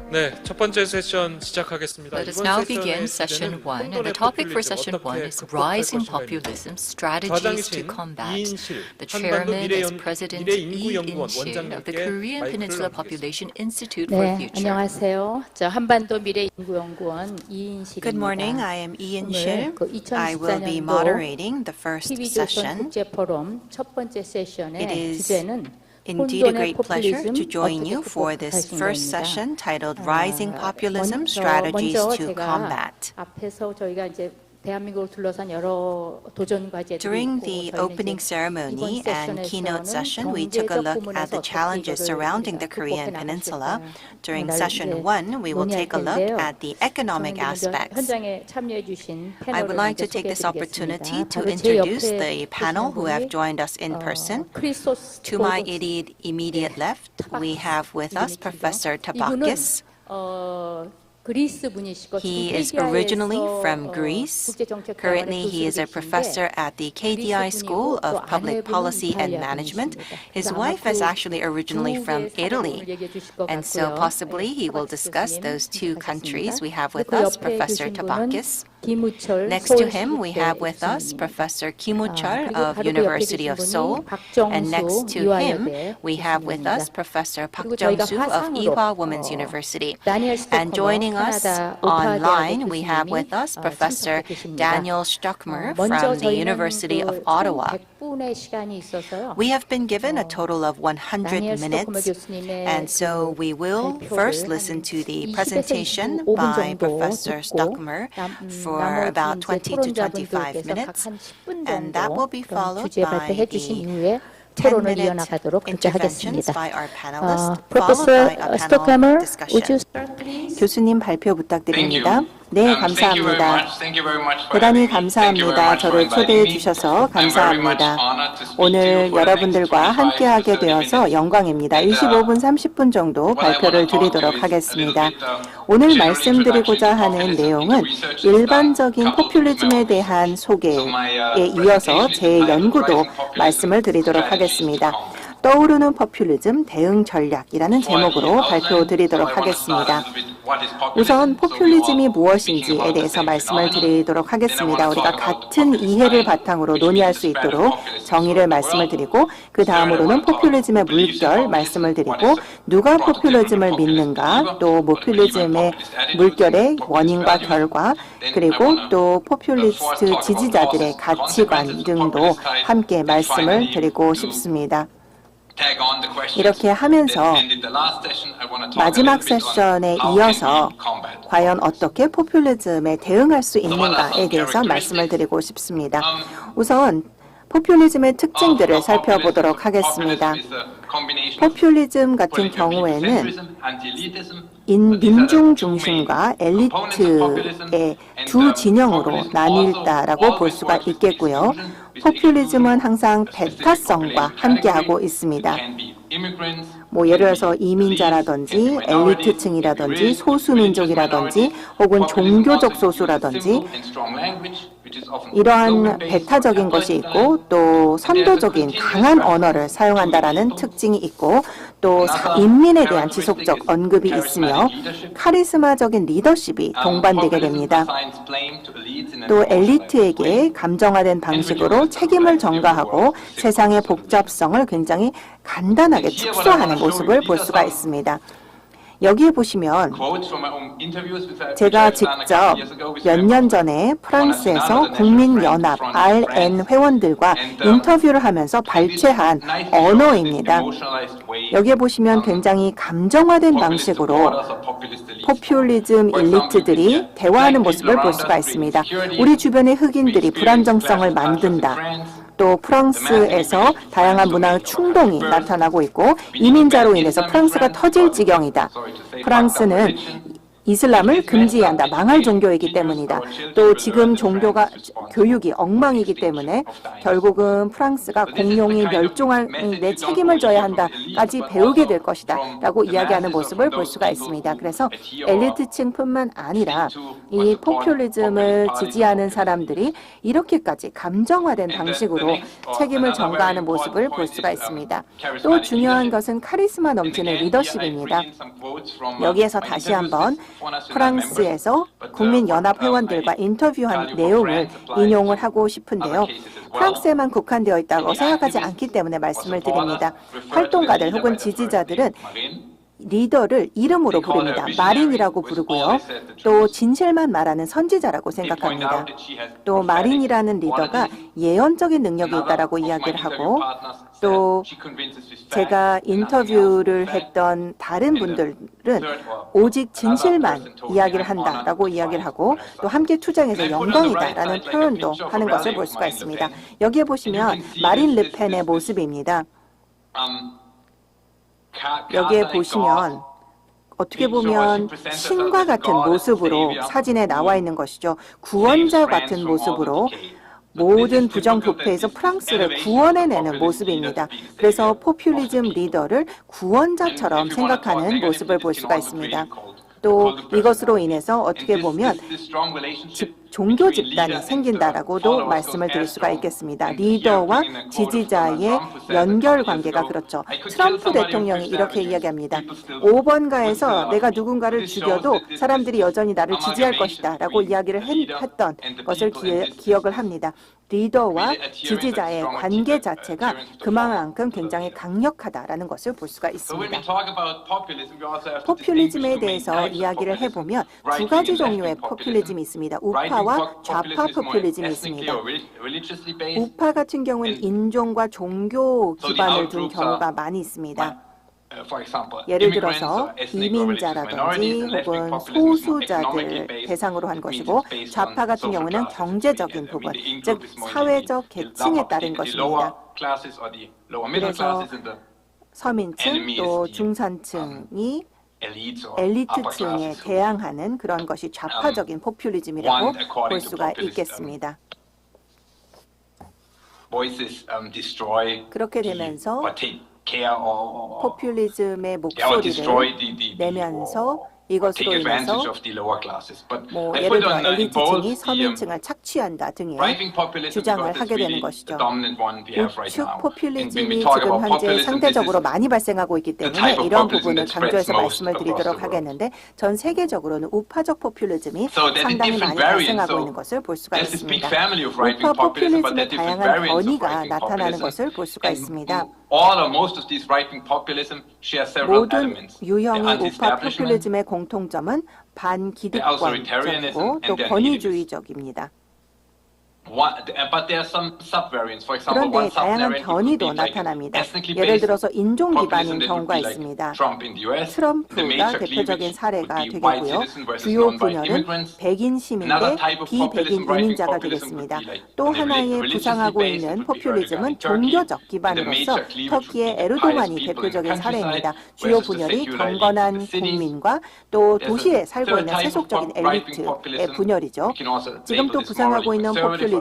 네, 첫 번째 세션 시작하겠습니다. Let us 이번 now 세션의 begin session 주제는 1, and the 혼돈의 topic for 포퓰리즘 session 1 어떻게 is 극복할 Rising 것인가입니다. Populism, Strategies to 과장이신 Combat. 이인실 The chairman is 한반도미래인구연구원 President Lee 원장님께 In-shil of the Korean 마이크를 Peninsula 넘기겠습니다. Population Institute for 네, Future. 안녕하세요. 저 한반도미래인구연구원 이인실입니다. Good morning. I am 오늘 이인실. 그 I will be 2014년도 moderating the first TV조선 session. 국제 포럼 첫 번째 It 세션의 is 주제는 indeed a 혼돈의 great pleasure 포퓰리즘 to join 어떻게 you for this 극복할 first 것인가입니다. session titled Rising Populism Strategies 먼저 to 제가 Combat. 앞에서 저희가 이제 대한민국을 둘러싼 여러 도전 과제들이 During 있고 the 저희는 opening 이제 ceremony 이번 and keynote 세션에서는 session, we took a 경제적 look at 부분에서 the 어떻게 challenges 이거를 surrounding the 우리가 Korean 극복해 Peninsula. 나가실까 During 오늘 session 이제 1, we will 논의할 take a look 텐데요. at the economic 저는 먼저 aspects. 현장에 참여해 주신 I 패널을 would like 먼저 to take this opportunity 소개해드리겠습니다. to 바로 제 introduce 옆에 the panel who have 계신 joined us in 분이 person. To 크리소스토모스 my immediate left, we have with us Professor Tabaki스. 그리스 분이시고 He is originally from Greece. Currently, he is a professor at the KDI School of Public Policy and Management. His wife is actually originally from Italy, and so possibly he will discuss those two countries. We have with us Professor Tabaki스. Next to him, we have with us Professor Kim-chol of University of Seoul, and next to him, we have with us Professor Park Jung-soo of Ewha Women's University. And joining us online, we have with us Professor Daniel Stockmer from the University of Ottawa. We have been given a total of 100 minutes, and so we will first listen to the presentation by Professor Stockmer for about 20 to 25 minutes, and that will be followed by the 10-minute interventions by our panelists, followed by a panel discussion. 교수님 발표 부탁드립니다. 네, 감사합니다. 대단히 감사합니다. 저를 초대해 주셔서 감사합니다. 오늘 여러분들과 함께하게 되어서 영광입니다. 25분 30분 정도 발표를 드리도록 하겠습니다. 오늘 말씀드리고자 하는 내용은 일반적인 포퓰리즘에 대한 소개에 이어서 제 연구도 말씀을 드리도록 하겠습니다. 떠오르는 포퓰리즘 대응 전략이라는 제목으로 발표드리도록 하겠습니다. 우선 포퓰리즘이 무엇인지에 대해서 말씀을 드리도록 하겠습니다. 우리가 같은 이해를 바탕으로 논의할 수 있도록 정의를 말씀을 드리고 그 다음으로는 포퓰리즘의 물결 말씀을 드리고 누가 포퓰리즘을 믿는가 또 포퓰리즘의 물결의 원인과 결과 그리고 또 포퓰리스트 지지자들의 가치관 등도 함께 말씀을 드리고 싶습니다. 이렇게 하면서 마지막 세션에 이어서 과연 어떻게 포퓰리즘에 대응할 수 있는가에 대해서 말씀을 드리고 싶습니다. 우선 포퓰리즘의 특징들을 살펴보도록 하겠습니다. 포퓰리즘 같은 경우에는 민중 중심과 엘리트의 두 진영으로 나뉠다라고 볼 수가 있겠고요. 포퓰리즘은 항상 배타성과 함께하고 있습니다. 예를 들어서 이민자라든지 엘리트층이라든지 소수민족이라든지 혹은 종교적 소수라든지 이러한 배타적인 것이 있고 또 선도적인 강한 언어를 사용한다라는 특징이 있고 또 인민에 대한 지속적 언급이 있으며 카리스마적인 리더십이 동반되게 됩니다. 또 엘리트에게 감정화된 방식으로 책임을 전가하고 세상의 복잡성을 굉장히 간단하게 축소하는 모습을 볼 수가 있습니다. 여기에 보시면 제가 직접 몇 년 전에 프랑스에서 국민연합 RN 회원들과 인터뷰를 하면서 발췌한 언어입니다. 여기에 보시면 굉장히 감정화된 방식으로 포퓰리즘 엘리트들이 대화하는 모습을 볼 수가 있습니다. 우리 주변의 흑인들이 불안정성을 만든다. 또 프랑스에서 다양한 문화 충동이 나타나고 있고 이민자로 인해서 프랑스가 터질 지경이다. 프랑스는 이슬람을 금지해야 한다. 망할 종교이기 때문이다. 또 지금 종교가 교육이 엉망이기 때문에 결국은 프랑스가 공룡이 멸종할 내 책임을 져야 한다까지 배우게 될 것이다 라고 이야기하는 모습을 볼 수가 있습니다. 그래서 엘리트층뿐만 아니라 이 포퓰리즘을 지지하는 사람들이 이렇게까지 감정화된 방식으로 책임을 전가하는 모습을 볼 수가 있습니다. 또 중요한 것은 카리스마 넘치는 리더십입니다. 여기에서 다시 한번 프랑스에서 국민연합 회원들과 인터뷰한 내용을 인용을 하고 싶은데요. 프랑스에만 국한되어 있다고 생각하지 않기 때문에 말씀을 드립니다. 활동가들 혹은 지지자들은 리더를 이름으로 부릅니다. 마린이라고 부르고요. 또 진실만 말하는 선지자라고 생각합니다. 또 마린이라는 리더가 예언적인 능력이 있다라고 이야기를 하고 또 제가 인터뷰를 했던 다른 분들은 오직 진실만 이야기를 한다라고 이야기를 하고 또 함께 투쟁해서 영광이다라는 표현도 하는 것을 볼 수가 있습니다. 여기에 보시면 마린 르펜의 모습입니다. 여기에 보시면 어떻게 보면 신과 같은 모습으로 사진에 나와 있는 것이죠. 구원자 같은 모습으로 모든 부정부패에서 프랑스를 구원해내는 모습입니다. 그래서 포퓰리즘 리더를 구원자처럼 생각하는 모습을 볼 수가 있습니다. 또 이것으로 인해서 어떻게 보면 종교 집단이 생긴다라고도 말씀을 드릴 수가 있겠습니다. 리더와 지지자의 연결 관계가 그렇죠. 트럼프 대통령이 이렇게 이야기합니다. 5번가에서 내가 누군가를 죽여도 사람들이 여전히 나를 지지할 것이다 라고 이야기를 했던 것을 기억을 합니다. 리더와 지지자의 관계 자체가 그만큼 굉장히 강력하다라는 것을 볼 수가 있습니다. 포퓰리즘에 대해서 이야기를 해보면 두 가지 종류의 포퓰리즘이 있습니다. 우파와 좌파 포퓰리즘이 있습니다. 우파 같은 경우는 인종과 종교 기반을 둔 경우가 많이 있습니다. 예를 들어서 이민자라든지 혹은 소수자들 대상으로 한 것이고 좌파 같은 경우는 경제적인 부분, 즉 사회적 계층에 따른 것입니다. 그래서 서민층 또 중산층이 엘리트층에 대항하는 그런 것이 좌파적인 포퓰리즘이라고 볼 수가 있겠습니다. 그렇게 되면서 포퓰리즘의 목소리를 내면서 이것으로 인해서 예를 들어 엘리트층이 서민층을 착취한다 등의 주장을 하게 되는 것이죠. 우측 포퓰리즘이 지금 현재 상대적으로 많이 발생하고 있기 때문에 이런 부분을 강조해서 말씀을 드리도록 하겠는데 전 세계적으로는 우파적 포퓰리즘이 상당히 많이 발생하고 있는 것을 볼 수가 있습니다. 우파 포퓰리즘의 다양한 변이가 나타나는 것을 볼 수가 있습니다. 모든 유형의 우파 포퓰리즘의 공통점은 반기득권적이고 또 권위주의적입니다. 그런데 다양한 변이도 나타납니다. 예를 들어서 인종 기반인 경우가 있습니다. 트럼프가 대표적인 사례가 되겠고요. 주요 분열은 백인 시민 대 비백인 이민자가 되겠습니다. 또 하나의 부상하고 있는 포퓰리즘은 종교적 기반으로서 터키의 에르도간이 대표적인 사례입니다. 주요 분열이 경건한 국민과 또 도시에 살고 있는 세속적인 엘리트의 분열이죠. 지금 또 부상하고 있는 포퓰리즘은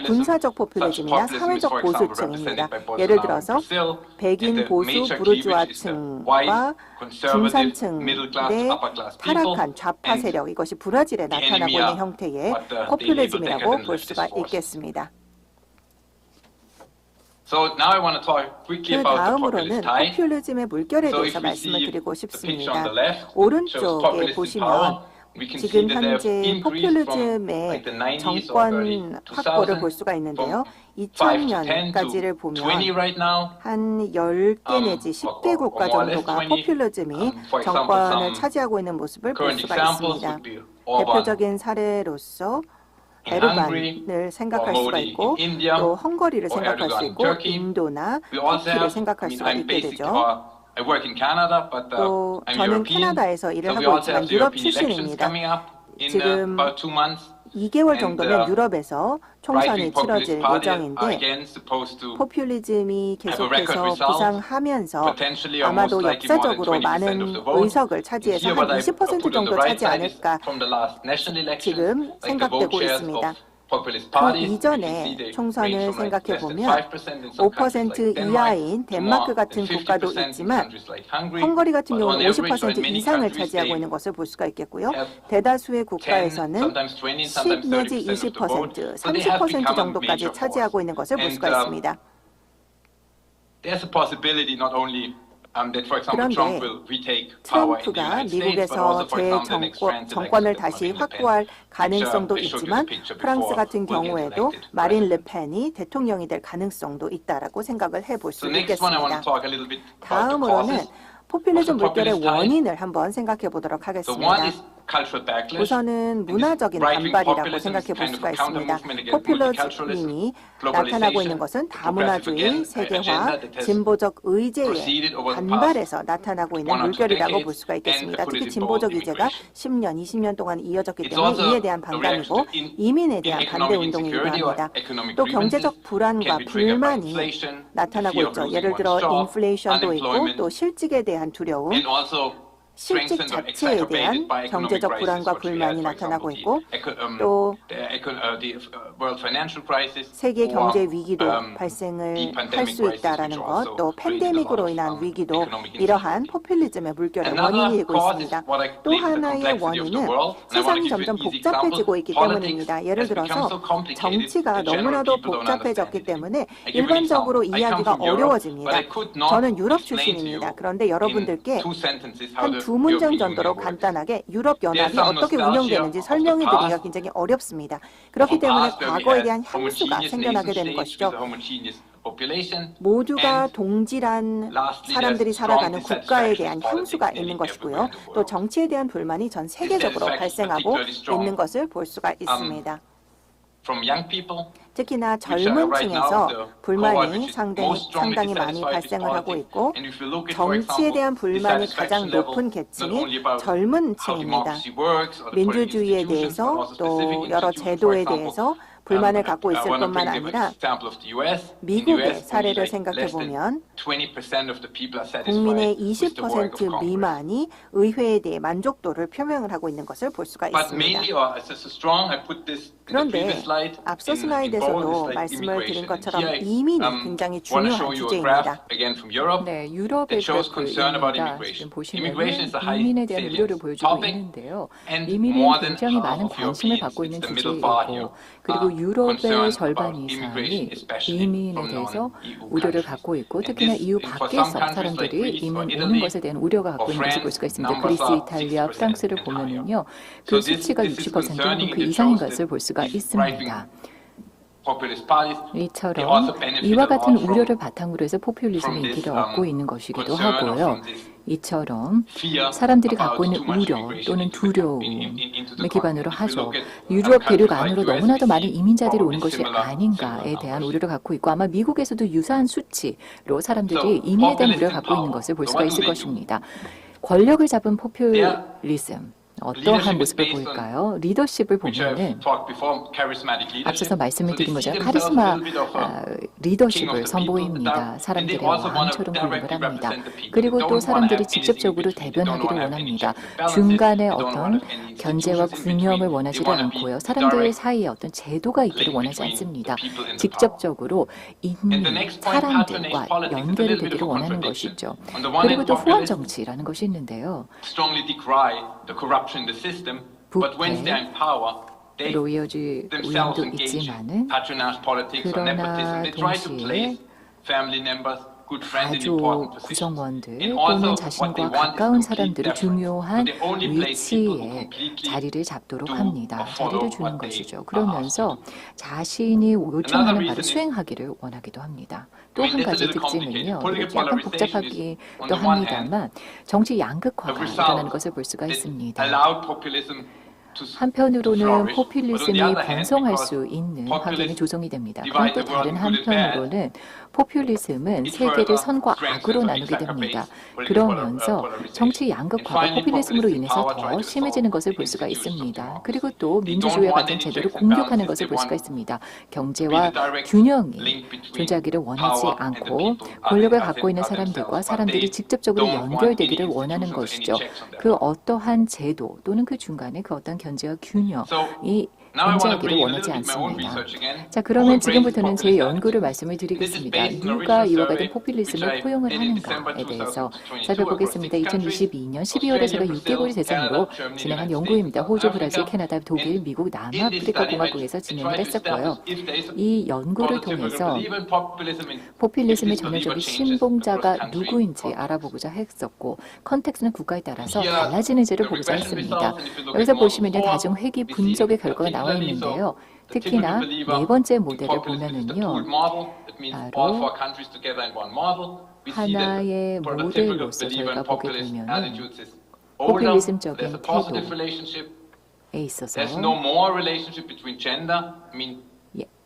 군사적 포퓰리즘이나 사회적 보수층입니다. 예를 들어서 백인 보수 부르주아층과 중산층의 타락한 좌파 세력, 이것이 브라질에 나타나고 있는 형태의 포퓰리즘이라고 볼 수가 있겠습니다. 그 다음으로는 포퓰리즘의 물결에 대해서 말씀을 드리고 싶습니다. 오른쪽에 보시면 지금 현재 포퓰리즘의 정권 확보를 볼 수가 있는데요. 2000년까지를 보면 한 10개 내지 10개 국가 정도가 포퓰리즘이 정권을 차지하고 있는 모습을 볼 수가 있습니다. 대표적인 사례로서 에르반을 생각할 수가 있고 또 헝가리를 생각할 수 있고 인도나 터키를 생각할 수가 있게 되죠. 또 저는 캐나다에서 일을 하고 있지만 유럽 출신입니다. 지금 2개월 정도면 유럽에서 총선이 치러질 예정인데 포퓰리즘이 계속해서 부상하면서 아마도 역사적으로 많은 의석을 차지해서 한 20% 정도 차지 않을까 지금 생각되고 있습니다. 그 이전에 총선을 생각해보면 5% 이하인 덴마크 같은 국가도 있지만 헝가리 같은 경우는 50% 이상을 차지하고 있는 것을 볼 수가 있겠고요. 대다수의 국가에서는 10 내지 20%, 30% 정도까지 차지하고 있는 것을 볼 수가 있습니다. 그런데 트럼프가 미국에서 정권을 다시 확보할 가능성도 있지만 프랑스 같은 경우에도 마린 르펜이 대통령이 될 가능성도 있다라고 생각을 해볼 수 있겠습니다. 다음으로는 포퓰리즘 물결의 원인을 한번 생각해 보도록 하겠습니다. 우선은 문화적인 반발이라고 생각해 볼 수가 있습니다. 포퓰리즘이 나타나고 있는 것은 다문화주의, 세계화, 진보적 의제에 반발해서 나타나고 있는 물결이라고 볼 수가 있겠습니다. 특히 진보적 의제가 10년, 20년 동안 이어졌기 때문에 이에 대한 반감이고 이민에 대한 반대 운동이기도 합니다. 또 경제적 불안과 불만이 나타나고 있죠. 예를 들어 인플레이션도 있고 또 실직에 대한 두려움, 실직 자체에 대한 경제적 불안과 불만이 나타나고 있고 또 세계 경제 위기도 발생을 할 수 있다라는 것, 또 팬데믹으로 인한 위기도 이러한 포퓰리즘의 물결의 원인이 되고 있습니다. 또 하나의 원인은 세상이 점점 복잡해지고 있기 때문입니다. 예를 들어서 정치가 너무나도 복잡해졌기 때문에 일반적으로 이해하기가 어려워집니다. 저는 유럽 출신입니다. 그런데 여러분들께 한 두 문장 정도로 간단하게 유럽 연합이 어떻게 운영되는지 설명해 드리기가 굉장히 어렵습니다. 그렇기 때문에 과거에 대한 향수가 생겨나게 되는 것이죠. 모두가 동질한 사람들이 살아가는 국가에 대한 향수가 있는 것이고요. 또 정치에 대한 불만이 전 세계적으로 발생하고 있는 것을 볼 수가 있습니다. 특히나 젊은 층에서 불만이 상당히 많이 발생을 하고 있고 정치에 대한 불만이 가장 높은 계층이 젊은 층입니다. 민주주의에 대해서 또 여러 제도에 대해서 불만을 갖고 있을 뿐만 아니라 미국의 사례를 생각해보면 국민의 20% 미만이 의회에 대해 만족도를 표명을 하고 있는 것을 볼 수가 있습니다. 그런데 앞서 슬라이드에서도 말씀을 드린 것처럼 이민이 굉장히 중요한 주제입니다. 네, 유럽의 그래프입니다. 지금 보시면 이민에 대한 우려를 보여주고 있는데요. 이민은 굉장히 많은 관심을 받고 있는 주제이고 그리고 유럽의 절반 이상이 이민에 대해서 우려를 갖고 있고 특히나 EU 밖에서 사람들이 이민 오는 것에 대한 우려가 갖고 있는 것을 볼 수가 있습니다. 그리스, 이탈리아, 프랑스를 보면은요, 그 수치가 60% 혹은 그 이상인 것을 볼 수가 있습니다. 이처럼 이와 같은 우려를 바탕으로 해서 포퓰리즘이 인기를 얻고 있는 것이기도 하고요. 이처럼 사람들이 갖고 있는 우려 또는 두려움을 기반으로 하죠. 유럽 대륙 안으로 너무나도 많은 이민자들이 오는 것이 아닌가에 대한 우려를 갖고 있고 아마 미국에서도 유사한 수치로 사람들이 이민에 대한 우려를 갖고 있는 것을 볼 수가 있을 것입니다. 권력을 잡은 포퓰리즘. 어떠한 모습을 보일까요? 리더십을 보면은 앞서서 말씀을 드린 것처럼 카리스마 리더십을 선보입니다. 사람들의 왕처럼 군림을 합니다. 그리고 또 사람들이 직접적으로 대변하기를 원합니다. 중간에 어떤 견제와 군념을 원하지를 않고요. 사람들 사이에 어떤 제도가 있기를 원하지 않습니다. 직접적으로 사람들과 연결이 되기를 원하는 것이죠. 그리고 또 후원 정치라는 것이 있는데요. 부패, 로이어주의 운영도 있지만은 그러나 동시에 가족 구성원들 또는 자신과 가까운 사람들이 중요한 위치에 자리를 잡도록 합니다. 자리를 주는 것이죠. 그러면서 자신이 요청하는 바를 수행하기를 원하기도 합니다. 또 한 가지 특징은요. 약간 복잡하기도 합니다만 정치 양극화가 일어나는 것을 볼 수가 있습니다. 한편으로는 포퓰리즘이 번성할 수 있는 환경이 조성이 됩니다. 그럼 또 다른 한편으로는 포퓰리즘은 세계를 선과 악으로 나누게 됩니다. 그러면서 정치 양극화가 포퓰리즘으로 인해서 더 심해지는 것을 볼 수가 있습니다. 그리고 또 민주주의와 같은 제도를 공격하는 것을 볼 수가 있습니다. 경제와 균형이 존재하기를 원하지 않고 권력을 갖고 있는 사람들과 사람들이 직접적으로 연결되기를 원하는 것이죠. 그 어떠한 제도 또는 그 중간에 그 어떤 견제와 균형이 존재하기를 원하지 않습니다. 자, 그러면 지금부터는 제 연구를 말씀을 드리겠습니다. 누가 이와 같은 포퓰리즘을 포용을 하는가에 대해서 살펴보겠습니다. 2022년 12월에 제가 6개국을 대상으로 진행한 연구입니다. 호주, 브라질, 캐나다, 독일, 미국, 남아프리카 공화국에서 진행을 했었고요. 이 연구를 통해서 포퓰리즘의 전형적인 신봉자가 누구인지 알아보고자 했었고, 컨텍스트는 국가에 따라서 달라지는지를 보고자 했습니다. 여기서 보시면요, 다중 회귀 분석의 결과가 나와 있는데요. 특히나 네 번째 모델을 보면은요, 바로 하나의 모델로서 저희가 보게 되면은 포퓰리즘적인 태도에 있어서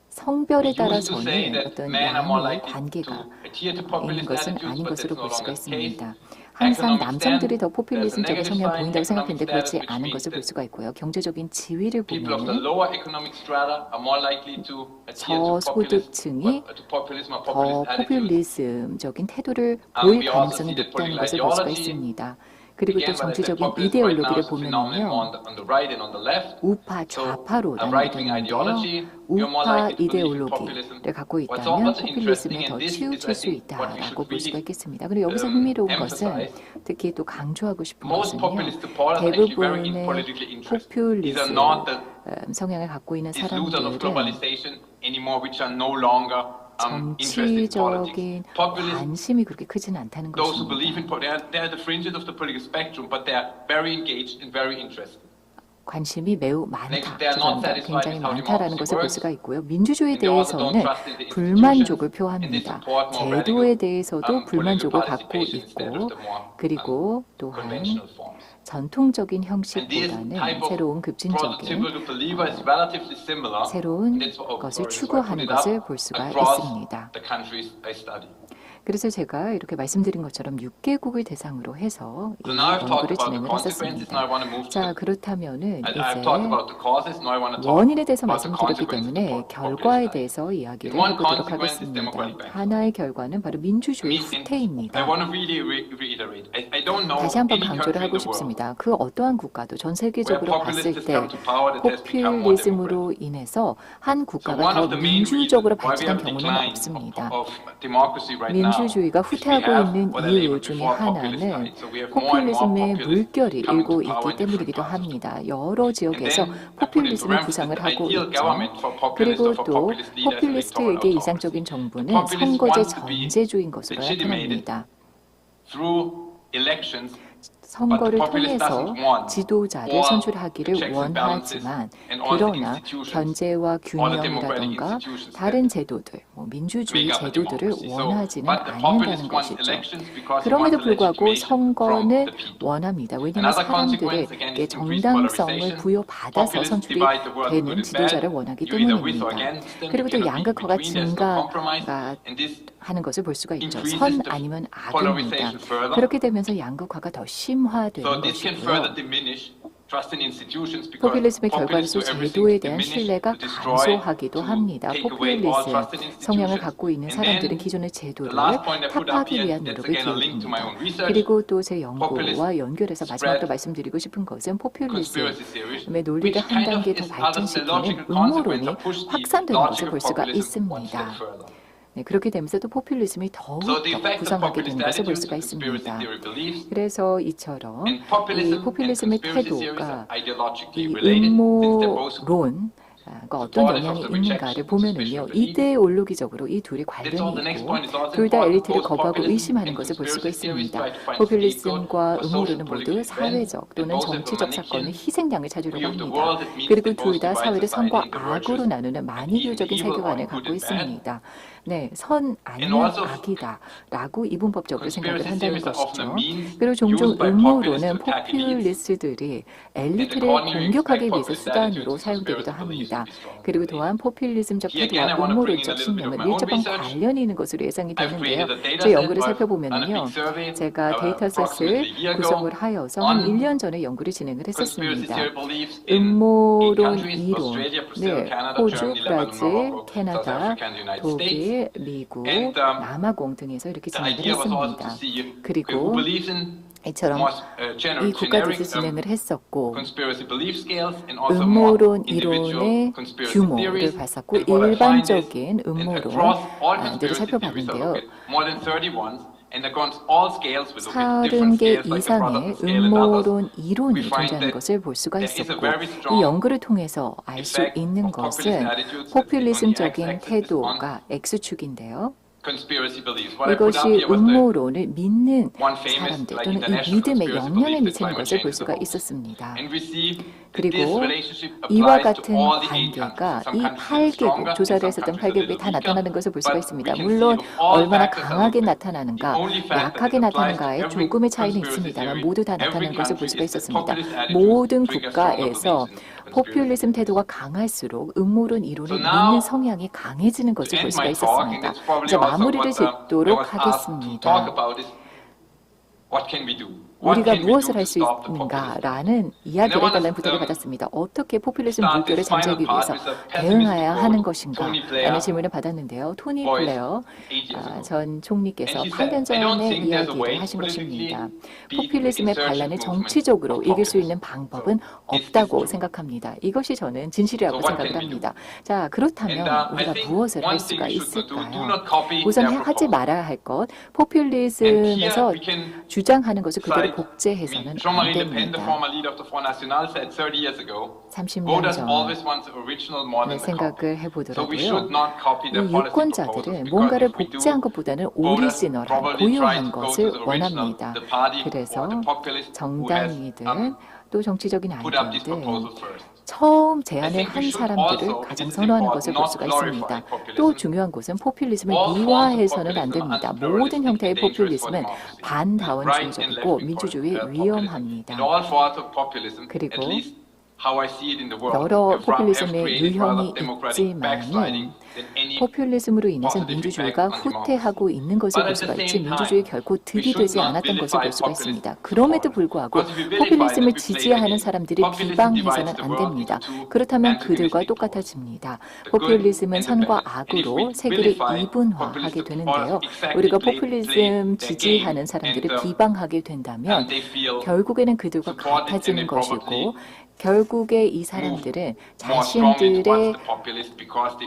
성별에 따라서는 어떤 양의 관계가 있는 것은 아닌 것으로 볼 수가 있습니다. 항상 남성들이 더 포퓰리즘적인 성향을 보인다고 생각했는데 그렇지 않은 것을 볼 수가 있고요. 경제적인 지위를 보면 저소득층이 더 포퓰리즘적인 태도를 보일 가능성이 높다는 것을 볼 수가 있습니다. 그리고 또 정치적인 이데올로기를 보면요, 우파, 좌파로 나누게 되는데요. 우파 이데올로기를 갖고 있다면 포퓰리즘에 더 치우칠 수 있다라고 볼 수가 있겠습니다. 그리고 여기서 흥미로운 것은 특히 또 강조하고 싶은 것은요, 대부분의 포퓰리즘 성향을 갖고 있는 사람들은 정치적인 관심이 그렇게 크지는 않다는 것입니다. 관심이 매우 많다, 죄송합니다. 굉장히 많다라는 것을 볼 수가 있고요. 민주주의에 대해서는 불만족을 표합니다. 제도에 대해서도 불만족을 갖고 있고, 그리고 또한 전통적인 형식보다는 새로운 급진적인 새로운 것을 추구하는 것을 볼 수가 있습니다. 그래서 제가 이렇게 말씀드린 것처럼 6개국을 대상으로 해서 이 연구를 진행을 했었습니다. 자, 그렇다면은 이제 원인에 대해서 말씀드렸기 때문에 결과에 대해서 이야기를 해보도록 하겠습니다. 하나의 결과는 바로 민주주의 후퇴입니다. 다시 한번 강조를 하고 싶습니다. 그 어떠한 국가도 전 세계적으로 봤을 때 포퓰리즘으로 인해서 한 국가가 더 민주적으로 발전한 경우는 없습니다. 민주주의가 후퇴하고 있는 이유 중에 하나는 포퓰리즘의 물결이 일고 있기 때문이기도 합니다. 여러 지역에서 포퓰리즘이 부상을 하고 있죠. 그리고 또 포퓰리스트에게 이상적인 정부는 선거제 전제주의인 것으로 나타납니다. 선거를 통해서 지도자를 선출하기를 원하지만, 그러나 견제와 균형이라든가 다른 제도들, 민주주의 제도들을 원하지는 않는다는 것이죠. 그럼에도 불구하고 선거는 원합니다. 왜냐하면 사람들에게 정당성을 부여받아서 선출이 되는 지도자를 원하기 때문입니다. 그리고 또 양극화가 증가가 하는 것을 볼 수가 있죠. 선 아니면 악입니다. 그렇게 되면서 양극화가 더 심화되는 것이고요. 포퓰리즘의 결과로서 제도에 대한 신뢰가 감소하기도 합니다. 포퓰리즘 성향을 갖고 있는 사람들은 기존의 제도를 타파하기 위한 노력을 기울입니다. 그리고 또 제 연구와 연결해서 마지막으로 말씀드리고 싶은 것은 포퓰리즘의 논리를 한 단계 더 발전시키는 음모론이 확산되는 것을 볼 수가 있습니다. 네, 그렇게 되면서 또 포퓰리즘이 더욱더 구성하게 되는 것을 볼 수가 있습니다. 그래서 이처럼 이 포퓰리즘의 태도가 이 음모론 어떤 영향이 있는가를 보면은요, 이데올로기적으로 이 둘이 관련이 있고 둘 다 엘리트를 거부하고 의심하는 것을 볼 수가 있습니다. 포퓰리즘과 음모론은 모두 사회적 또는 정치적 사건의 희생양을 찾으려고 합니다. 그리고 둘 다 사회를 선과 악으로 나누는 만이교적인 세계관을 갖고 있습니다. 네, 선 아니면 악이다라고 이분법적으로 생각을 한다는 것이죠. 그리고 종종 음모론은 포퓰리스트들이 엘리트를 공격하기 위해서 수단으로 사용되기도 합니다. 그리고 또한 포퓰리즘적 태도와 음모론적 신념은 밀접한 관련이 있는 것으로 예상이 되는데요. 제 연구를 살펴보면요, 제가 데이터셋을 구성을 하여서 한 1년 전에 연구를 진행을 했었습니다. 음모론 이론, 네, 호주, 브라질, 캐나다, 독일, 미국, 남아공 등에서 이렇게 진행을 했습니다. 그리고 이처럼 이 국가에서 진행을 했었고 음모론 이론의 규모를 봤었고 일반적인 음모론들을 살펴봤는데요. 30개 이상의 음모론 이론이 존재하는 것을 볼 수가 있었고 이 연구를 통해서 알 수 있는 것은 포퓰리즘적인 태도가 X축인데요. 이것이 음모론을 믿는 사람들 또는 이 믿음에 영향을 미치는 것을 볼 수가 있었습니다. 그리고 이와 같은 관계가 이 8개국, 조사를 했었던 8개국에 다 나타나는 것을 볼 수가 있습니다. 물론 얼마나 강하게 나타나는가, 약하게 나타나는가에 조금의 차이는 있습니다만 모두 다 나타나는 것을 볼 수가 있었습니다. 모든 국가에서 포퓰리즘 태도가 강할수록 음모론 이론을 믿는 성향이 강해지는 것을 볼 수가 있었습니다. 이제 마무리를 짓도록 하겠습니다. 우리가 무엇을 할 수 있는가라는 이야기를 해달라는 부탁을 받았습니다. 어떻게 포퓰리즘 물결을 잠재우기 위해서 대응해야 하는 것인가 라는 질문을 받았는데요. 토니 블레어 전 총리께서 8년 전에 이야기를 하신 것입니다. 포퓰리즘의 반란을 정치적으로 이길 수 있는 방법은 없다고 생각합니다. 이것이 저는 진실이라고 생각을 합니다. 자, 그렇다면 우리가 무엇을 할 수가 있을까요? 우선 하지 말아야 할 것, 포퓰리즘에서 주장하는 것을 그대로 복제해서는 안 됩니다. 30년 전에 생각을 해보더라고요. 이 유권자들은 뭔가를 복제한 것보다는 오리지널한, 고유한 것을 원합니다. 그래서 정당이든 또 정치적인 아이디어든 처음 제안을 한 사람들을 가장 선호하는 것을 볼 수가 있습니다. 또 중요한 것은 포퓰리즘을 미화해서는 안 됩니다. 모든 형태의 포퓰리즘은 반다원주의적이고 민주주의에 위험합니다. 그리고 여러 포퓰리즘의 유형이 있지만은 포퓰리즘으로 인해서 민주주의가 후퇴하고 있는 것을 볼 수가 있지 민주주의 결코 득이 되지 않았던 것을 볼 수가 있습니다. 그럼에도 불구하고 포퓰리즘을 지지하는 사람들이 비방해서는 안 됩니다. 그렇다면 그들과 똑같아집니다. 포퓰리즘은 선과 악으로 세계를 이분화하게 되는데요. 우리가 포퓰리즘 지지하는 사람들을 비방하게 된다면 결국에는 그들과 같아지는 것이고 결국에 이 사람들은 자신들의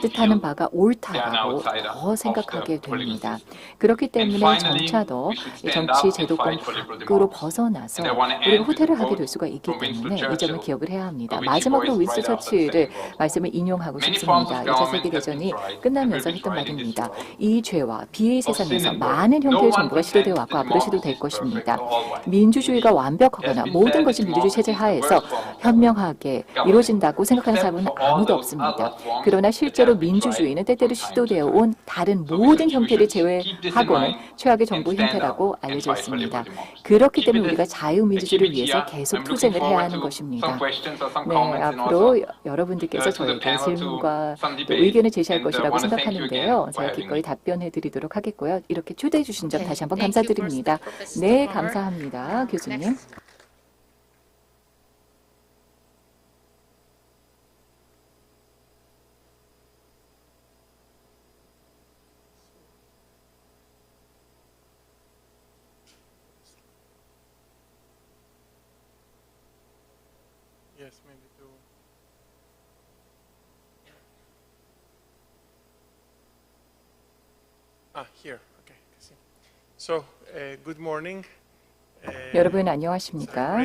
뜻하는 바가 옳다라고 더 생각하게 됩니다. 그렇기 때문에 점차 더 정치 제도권 밖으로 벗어나서 우리가 후퇴를 하게 될 수가 있기 때문에 이 점을 기억을 해야 합니다. 마지막으로 윈스턴 처칠의 말씀을 인용하고 싶습니다. 2차 세계대전이 끝나면서 했던 말입니다. 이 죄와 비의 세상에서 많은 형태의 정부가 시도되어 왔고 앞으로 시도될 것입니다. 민주주의가 완벽하거나 모든 것이 민주주의 체제 하에서 현명하게 이루어진다고 생각하는 사람은 아무도 없습니다. 그러나 실제로 민주주의는 때때로 시도되어 온 다른 모든 형태를 제외하고는 최악의 정부 형태라고 알려져 있습니다. 그렇기 때문에 우리가 자유민주주의를 위해서 계속 투쟁을 해야 하는 것입니다. 네, 앞으로 여러분들께서 저에게 질문과 또 의견을 제시할 것이라고 생각하는데요. 제가 기꺼이 답변해 드리도록 하겠고요. 이렇게 초대해 주신 점 다시 한번 감사드립니다. 네, 감사합니다. 교수님. Yes, maybe to. Here. Okay. See. So, good morning. 여러분 안녕하십니까?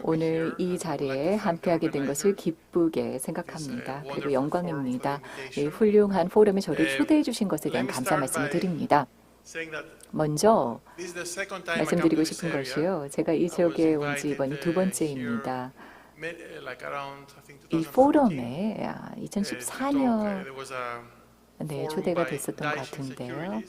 오늘 이 자리에 함께하게 된 것을 기쁘게 생각합니다. 그리고 영광입니다. 이 훌륭한 포럼에 저를 초대해 주신 것에 대한 감사 말씀을 드립니다. 먼저 말씀드리고 싶은 것이요. 제가 이 지역에 온 지 이번이 두 번째입니다. 이 포럼에 2014년 네, 초대가 됐었던 것 같은데요.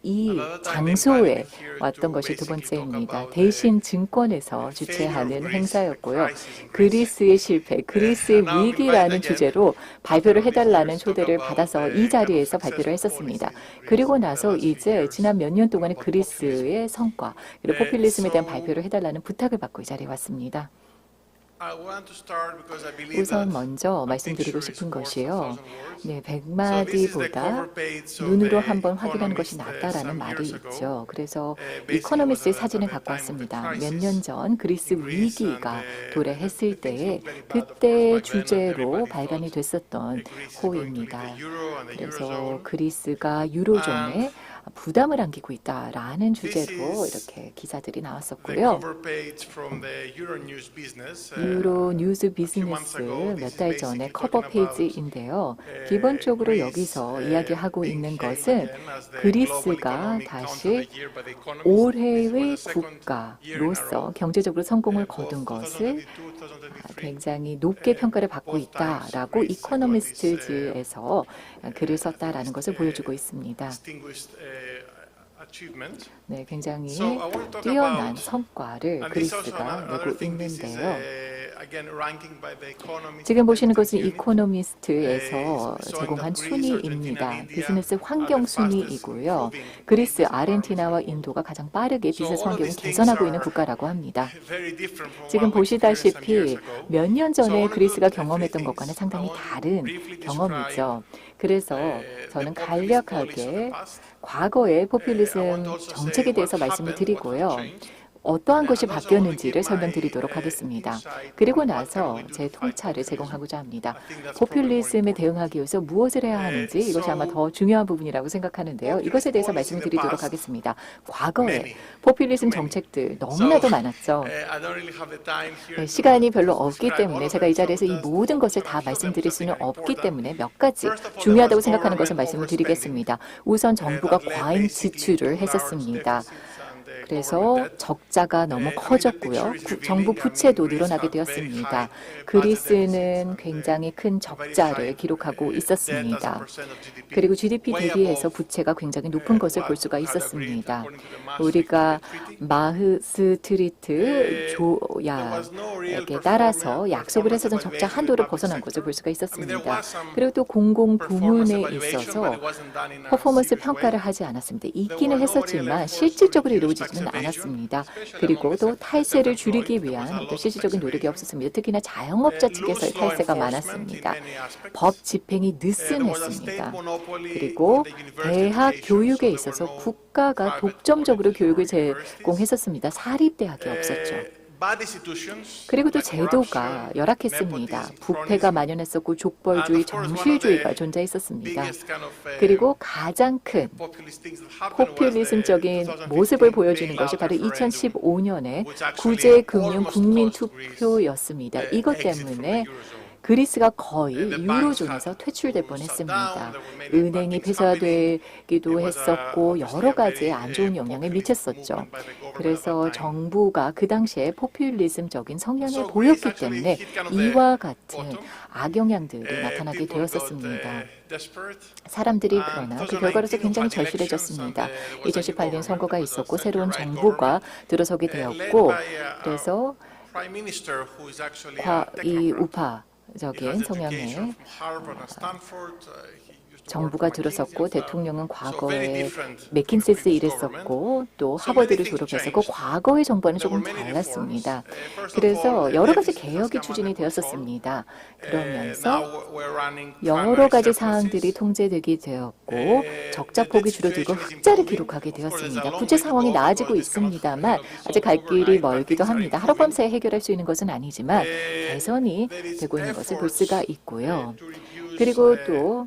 이 장소에 왔던 것이 두 번째입니다. 대신 증권에서 주최하는 행사였고요. 그리스의 실패, 그리스의 위기라는 주제로 발표를 해달라는 초대를 받아서 이 자리에서 발표를 했었습니다. 그리고 나서 이제 지난 몇 년 동안의 그리스의 성과, 그리고 포퓰리즘에 대한 발표를 해달라는 부탁을 받고 이 자리에 왔습니다. 우선 먼저 말씀드리고 싶은 것이요. 네, 100마디보다 눈으로 한번 확인하는 것이 낫다라는 말이 있죠. 그래서 이코노미스트의 사진을 갖고 왔습니다. 몇 년 전 그리스 위기가 도래했을 때에 그때 주제로 발간이 됐었던 호입니다. 그래서 그리스가 유로존에 부담을 안기고 있다라는 주제로 이렇게 기사들이 나왔었고요. 유로 뉴스 비즈니스 몇 달 전에 커버 페이지인데요. 기본적으로 여기서 이야기하고 있는 것은 그리스가 다시 올해의 국가로서 경제적으로 성공을 거둔 것을 굉장히 높게 평가를 받고 있다라고 이코노미스트지에서 글을 썼다라는 것을 보여주고 있습니다. 네, 굉장히 뛰어난 성과를 그리스가 내고 있는데요. 지금 보시는 것은 이코노미스트에서 제공한 순위입니다. 비즈니스 환경 순위이고요. 그리스, 아르헨티나와 인도가 가장 빠르게 비즈니스 환경을 개선하고 있는 국가라고 합니다. 지금 보시다시피 몇 년 전에 그리스가 경험했던 것과는 상당히 다른 경험이죠. 그래서 저는 간략하게 과거의 포퓰리즘 정책에 대해서 말씀을 드리고요. 어떠한 것이 바뀌었는지를 설명드리도록 하겠습니다. 그리고 나서 제 통찰을 제공하고자 합니다. 포퓰리즘에 대응하기 위해서 무엇을 해야 하는지 이것이 아마 더 중요한 부분이라고 생각하는데요. 이것에 대해서 말씀드리도록 하겠습니다. 과거에 포퓰리즘 정책들 너무나도 많았죠. 네, 시간이 별로 없기 때문에 제가 이 자리에서 이 모든 것을 다 말씀드릴 수는 없기 때문에 몇 가지 중요하다고 생각하는 것을 말씀을 드리겠습니다. 우선 정부가 과잉 지출을 했었습니다. 그래서 적자가 너무 커졌고요. 정부 부채도 늘어나게 되었습니다. 그리스는 굉장히 큰 적자를 기록하고 있었습니다. 그리고 GDP 대비해서 부채가 굉장히 높은 것을 볼 수가 있었습니다. 우리가 마흐스트리트 조약에 따라서 약속을 했었던 적자 한도를 벗어난 것을 볼 수가 있었습니다. 그리고 또 공공 부문에 있어서 퍼포먼스 평가를 하지 않았습니다. 있기는 했었지만 실질적으로 이루어지지는 않았습니다. 그리고 또 탈세를 줄이기 위한 또 실질적인 노력이 없었습니다. 특히나 자영업자 측에서의 탈세가 많았습니다. 법 집행이 느슨했습니다. 그리고 대학 교육에 있어서 국가가 독점적으로 교육을 제공했었습니다. 사립대학이 없었죠. 그리고 또 제도가 열악했습니다. 부패가 만연했었고 족벌주의, 정실주의가 존재했었습니다. 그리고 가장 큰 포퓰리즘적인 모습을 보여주는 것이 바로 2015년에 구제금융 국민투표였습니다. 이것 때문에 그리스가 거의 유로존에서 퇴출될 뻔했습니다. 은행이 폐쇄되기도 했었고 여러 가지 안 좋은 영향을 미쳤었죠. 그래서 정부가 그 당시에 포퓰리즘적인 성향을 보였기 때문에 이와 같은 악영향들이 나타나게 되었었습니다. 사람들이 그러나 그 결과로서 굉장히 절실해졌습니다. 2018년 선거가 있었고 새로운 정부가 들어서게 되었고 그래서 이 우파적인 성향의 정부가 들어섰고 대통령은 과거에 맥킨세스 일했었고 또 하버드를 졸업했었고 과거의 정부와는 조금 달랐습니다. 그래서 여러 가지 개혁이 추진이 되었었습니다. 그러면서 여러 가지 사항들이 통제되게 되었고 적자폭이 줄어들고 흑자를 기록하게 되었습니다. 부채 상황이 나아지고 있습니다만 아직 갈 길이 멀기도 합니다. 하룻밤 사이에 해결할 수 있는 것은 아니지만 개선이 되고 있는 것을 볼 수가 있고요. 그리고 또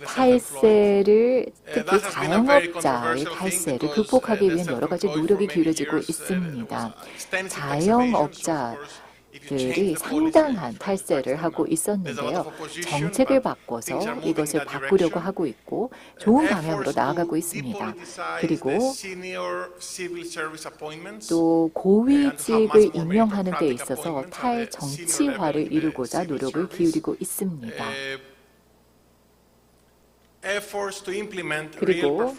탈세를 특히 자영업자의 탈세를 극복하기 위한 여러 가지 노력이 기울여지고 있습니다. 자영업자들이 상당한 탈세를 하고 있었는데요. 정책을 바꿔서 이것을 바꾸려고 하고 있고 좋은 방향으로 나아가고 있습니다. 그리고 또 고위직을 임명하는 데 있어서 탈정치화를 이루고자 노력을 기울이고 있습니다. 그리고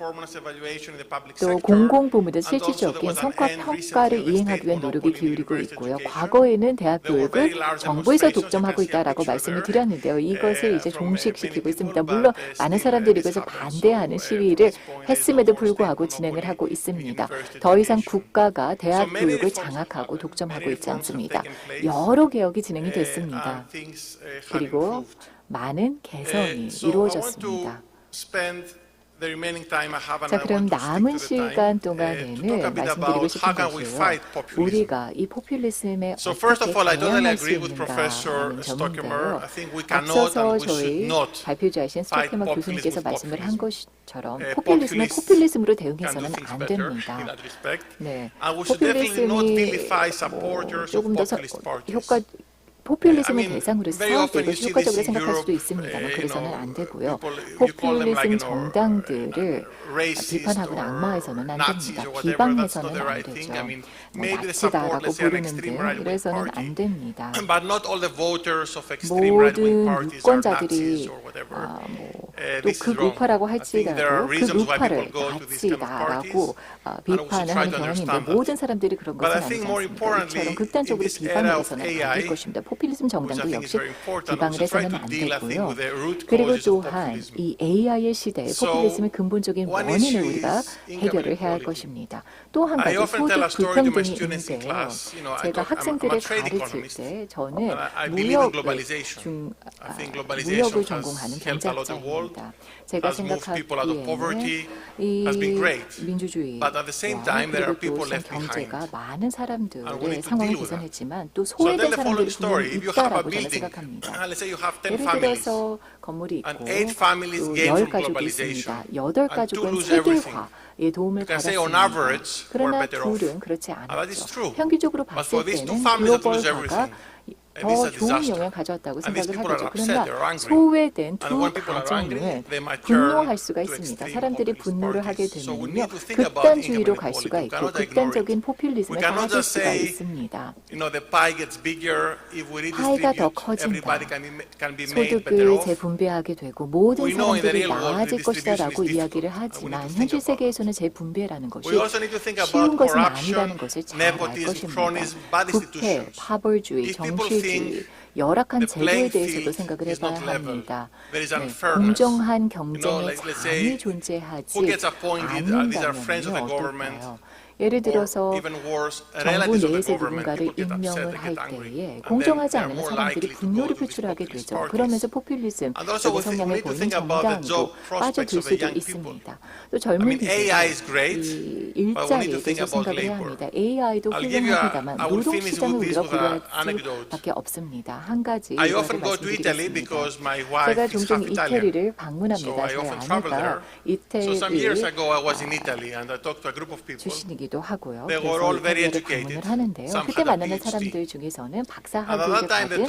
또 공공부문의 실질적인 성과 평가를 이행하기 위한 노력이 기울이고 있고요. 과거에는 대학 교육을 정부에서 독점하고 있다라고 말씀을 드렸는데요. 이것을 이제 종식시키고 있습니다. 물론 많은 사람들이 이것을 반대하는 시위를 했음에도 불구하고 진행을 하고 있습니다. 더 이상 국가가 대학 교육을 장악하고 독점하고 있지 않습니다. 여러 개혁이 진행이 됐습니다. 그리고 많은 개선이 이루어졌습니다. 자, 그럼 남은 시간 동안에는 말씀드리고 싶은 것이요. 우리가 이 포퓰리즘에 어떻게 대응할 수 있는가 하는 점인데요. 앞서서 저희 발표자이신 스톡케머 교수님께서 말씀을 한 것처럼 포퓰리즘은 포퓰리즘으로 대응해서는 안 됩니다. 네, 포퓰리즘이 조금 더 포퓰리즘을 대상으로 싸울 때 이것이 효과적으로 생각할 수도 있습니다만 그래서는 안 되고요. 포퓰리즘 정당들을 비판하거나 악마해서는 안 됩니다. 비방해서는 안 되죠. 나치다라고 부르는데요. 이래서는 안 됩니다. 모든 유권자들이 또 극우파라고 할지라도 극우파를 나치다라고 비판을 하는 경향인데 모든 사람들이 그런 것은 아니지 않습니다. 이처럼 극단적으로 비방해서는 안 될 것입니다. 포퓰리즘 정당도 역시 비방을 해서는 안 되고요. 그리고 또한 이 AI의 시대에 포퓰리즘의 근본적인 원인을 우리가 해결을 해야 할 것입니다. 또 한 가지 소득 불평등이 있는데요. 제가 학생들을 가르칠 때 저는 무역을 전공하는 경제학자입니다. 제가 생각하기에는 이 민주주의와 그리고 또 경제가 많은 사람들의 상황을 개선했지만 또 소외된 사람들이 분명히 있다라고 저는 생각합니다. 예를 들어서 건물이 있고 또 10가족이 있습니다. 8가족은 세계화에 도움을 받았습니다. 그러나 둘은 그렇지 않았죠. 평균적으로 봤을 때는 글로벌화가 더 좋은 영향을 가져왔다고 생각을 하겠죠. 그러나 소외된 두 가정은 분노할 수가 있습니다. 사람들이 분노를 하게 되면요, 극단주의로 갈 수가 있고 극단적인 포퓰리즘에 빠질 수가 있습니다. 파이가 더 커진다. 소득을 재분배하게 되고 모든 사람들이 나아질 것이다라고 이야기를 하지만 현실 세계에서는 재분배라는 것이 쉬운 것은 아니라는 것을 잘 알 것입니다. 부패, 파벌주의, 정치 열악한 제도에 대해서도 생각을 해봐야 합니다. 공정한 경쟁의 장이 존재하지 않는다면요 어떨까요? 예를 들어서 정부 내에서 누군가를 임명을 할 때에 공정하지 않으면 사람들이 분노를 표출하게 되죠. 그러면서 포퓰리즘적인 성향을 보이는 정당으로 빠져들 수도 있습니다. 또 젊은이들이 이 일자리에 대해서 생각을 해야 합니다. AI도 훌륭합니다만 노동시장을 우리가 고려할 수밖에 없습니다. 한 가지 이거를 말씀드리겠습니다. 제가 종종 이태리를 방문합니다. 저희 아내가 이태리 출신이기도 하고요. 그래서 이태리를 방문을 하는데요. 그때 만나는 사람들 중에서는 박사학위를 받은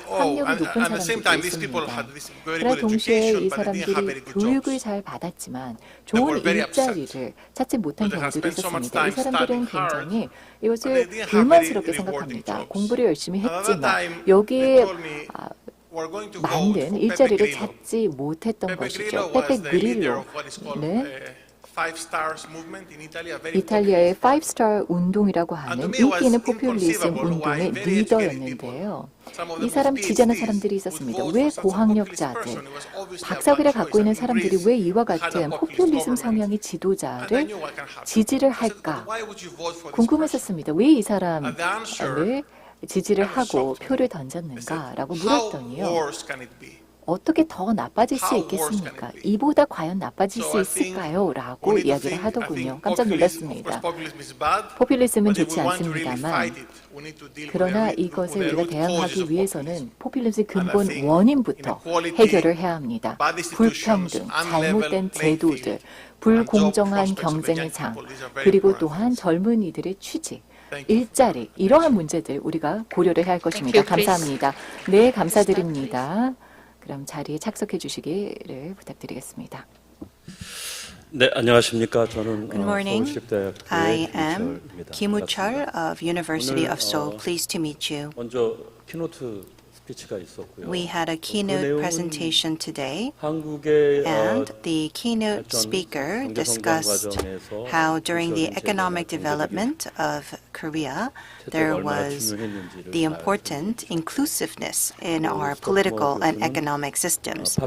학력이 높은 사람들이 있습니다. 그러나 동시에 이 사람들이 교육을 잘 받았지만 좋은 일자리를 찾지 못한 경우들이 있었습니다. 이 사람들은 굉장히 이것을 불만스럽게 생각합니다. 공부를 열심히 했지만 여기에 맞는 일자리를 찾지 못했던 것이죠. 페페 그릴로는 이탈리아의 5스타 운동이라고 하는 인기 있는 포퓰리즘 운동의 리더였는데요. 이 사람 지지하는 사람들이 있었습니다. 왜 고학력자들, 박사학위를 갖고 있는 사람들이 왜 이와 같은 포퓰리즘 성향의 지도자를 지지를 할까 궁금했었습니다. 왜 이 사람을 지지를 하고 표를 던졌는가라고 물었더니요. 어떻게 더 나빠질 수 있겠습니까? 이보다 과연 나빠질 수 있을까요? 라고 이야기를 하더군요. 깜짝 놀랐습니다. 포퓰리즘은 좋지 않습니다만 그러나 이것을 우리가 대항하기 위해서는 포퓰리즘의 근본 원인부터 해결을 해야 합니다. 불평등, 잘못된 제도들, 불공정한 경쟁의 장, 그리고 또한 젊은이들의 취직, 일자리, 이러한 문제들 우리가 고려를 해야 할 것입니다. 감사합니다. 네, 감사드립니다. 그럼 자리에 착석해 주시기를 부탁드리겠습니다. 네, 안녕하십니까? 저는 Good morning. 서울시립대학교 I am 김우철입니다. Kim Woo-chul of University of Seoul. Pleased to meet you. 먼저 키노트 스피치가 있었고요. We had a keynote presentation today, 한국의 and the keynote speaker discussed how during the economic development of Korea, there was the important inclusiveness in our political and economic systems.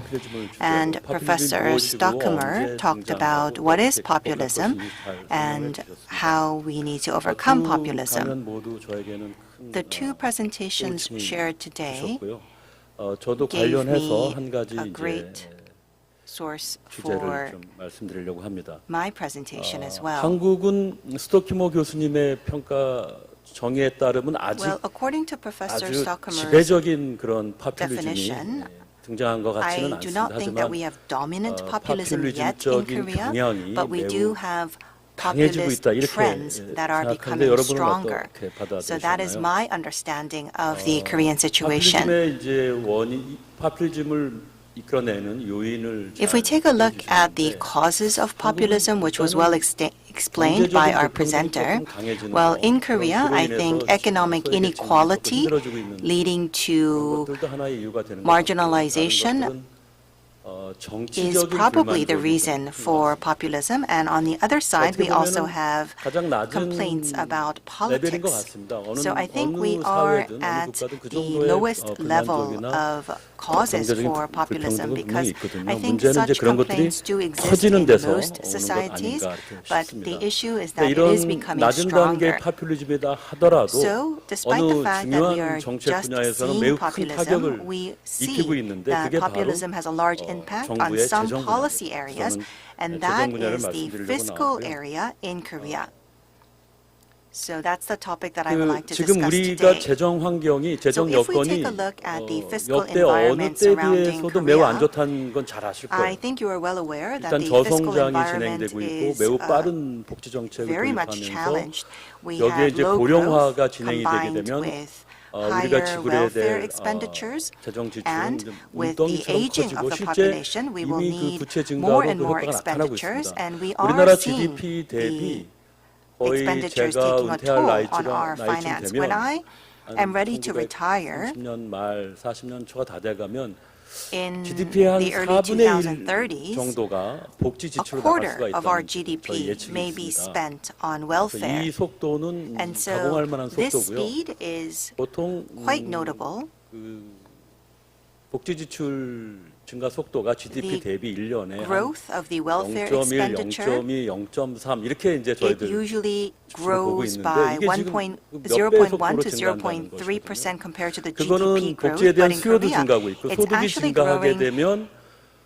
And Professor Stockemer talked about what is populism and how we need to overcome populism. The two presentations shared today 저도 gave 관련해서 me 한 가지 a 이제 great source 주제를 for 좀 말씀드리려고 합니다. my presentation as well. 한국은 스톡케머 교수님의 평가 정의에 따르면 아직 Well, according to Professor 아주 Stockemer's 지배적인 그런 파퓰리즘이 definition, 등장한 것 I 같지는 do not think that 않습니다. we have dominant 하지만 populism yet in 파퓰리즘적인 Korea, 경향이 but we do 매우 have 강해지고 populist 있다 이렇게 trends that are 생각하는데 becoming 여러분은 stronger. 어떻게 So that is 받아들이시나요? my understanding of the Korean situation. 파퓰리즘의 이제 원인, 파퓰리즘을 이끌어내는 요인을 If we take a look at the causes of populism, which was well explained by our presenter, well, in Korea, I think economic inequality leading to marginalization is probably the reason for populism. And on the other side, we also have complaints about politics. So I think we are at the lowest level of causes for populism because I think such complaints do exist in most societies, but the issue is that it is becoming stronger. So despite the fact that we are just seeing populism, we see that populism has a large impact on some policy areas, and that is the fiscal area in Korea. So that's the topic that I would like to 지금 discuss 우리가 today. 재정 환경이 재정 So if we 여건이 take a look at the fiscal 역대 어느 environment 때에 surrounding 비해서도 매우 안 Korea, 좋다는 건 잘 아실 I 거예요. think you are well aware that 일단 the fiscal 저성장이 environment 진행되고 있고 is 매우 빠른 복지 정책을 very much 도입하면서 challenged. We 여기에 had 이제 low 고령화가 growth 진행이 되게 combined 되면 with 우리가 higher 지불해야 welfare 될 expenditures, 재정 지출은 and with 눈덩이처럼 the aging 커지고 of the 실제 population, we will 이미 그 need 부채 more 증가로 and 그 more 효과가 나타나고 expenditures, 있습니다. and we are 우리나라 seeing GDP the 대비 거의 expenditures 제가 taking a 은퇴할 toll on our 나이쯤 finance. When 되면 I am ready to retire 30년 말 40년 초가 다 돼가면 in GDP의 한 the early 4분의 1 2030s, 정도가 복지 a 지출로 나갈 quarter 수가 of our 있다는 GDP 저희 예측이 may be 있습니다. spent on 그래서 welfare. 이 속도는 And 가공할 so 만한 this 속도고요. speed is 보통 quite notable. 그 복지 지출 증가 속도가 GDP The 대비 1년에 growth of the welfare 0.1, expenditure, 0.2, 0.3 이렇게 이제 it 저희들 usually 보고 grows 있는데 by 이게 지금 몇 배의 0.1 속도로 to 증가한다는 0.3% compared to the 그거는 GDP growth. 복지에 But 대한 in 수요도 Korea, 증가하고 있고 it's 소득이 actually 증가하게 growing 되면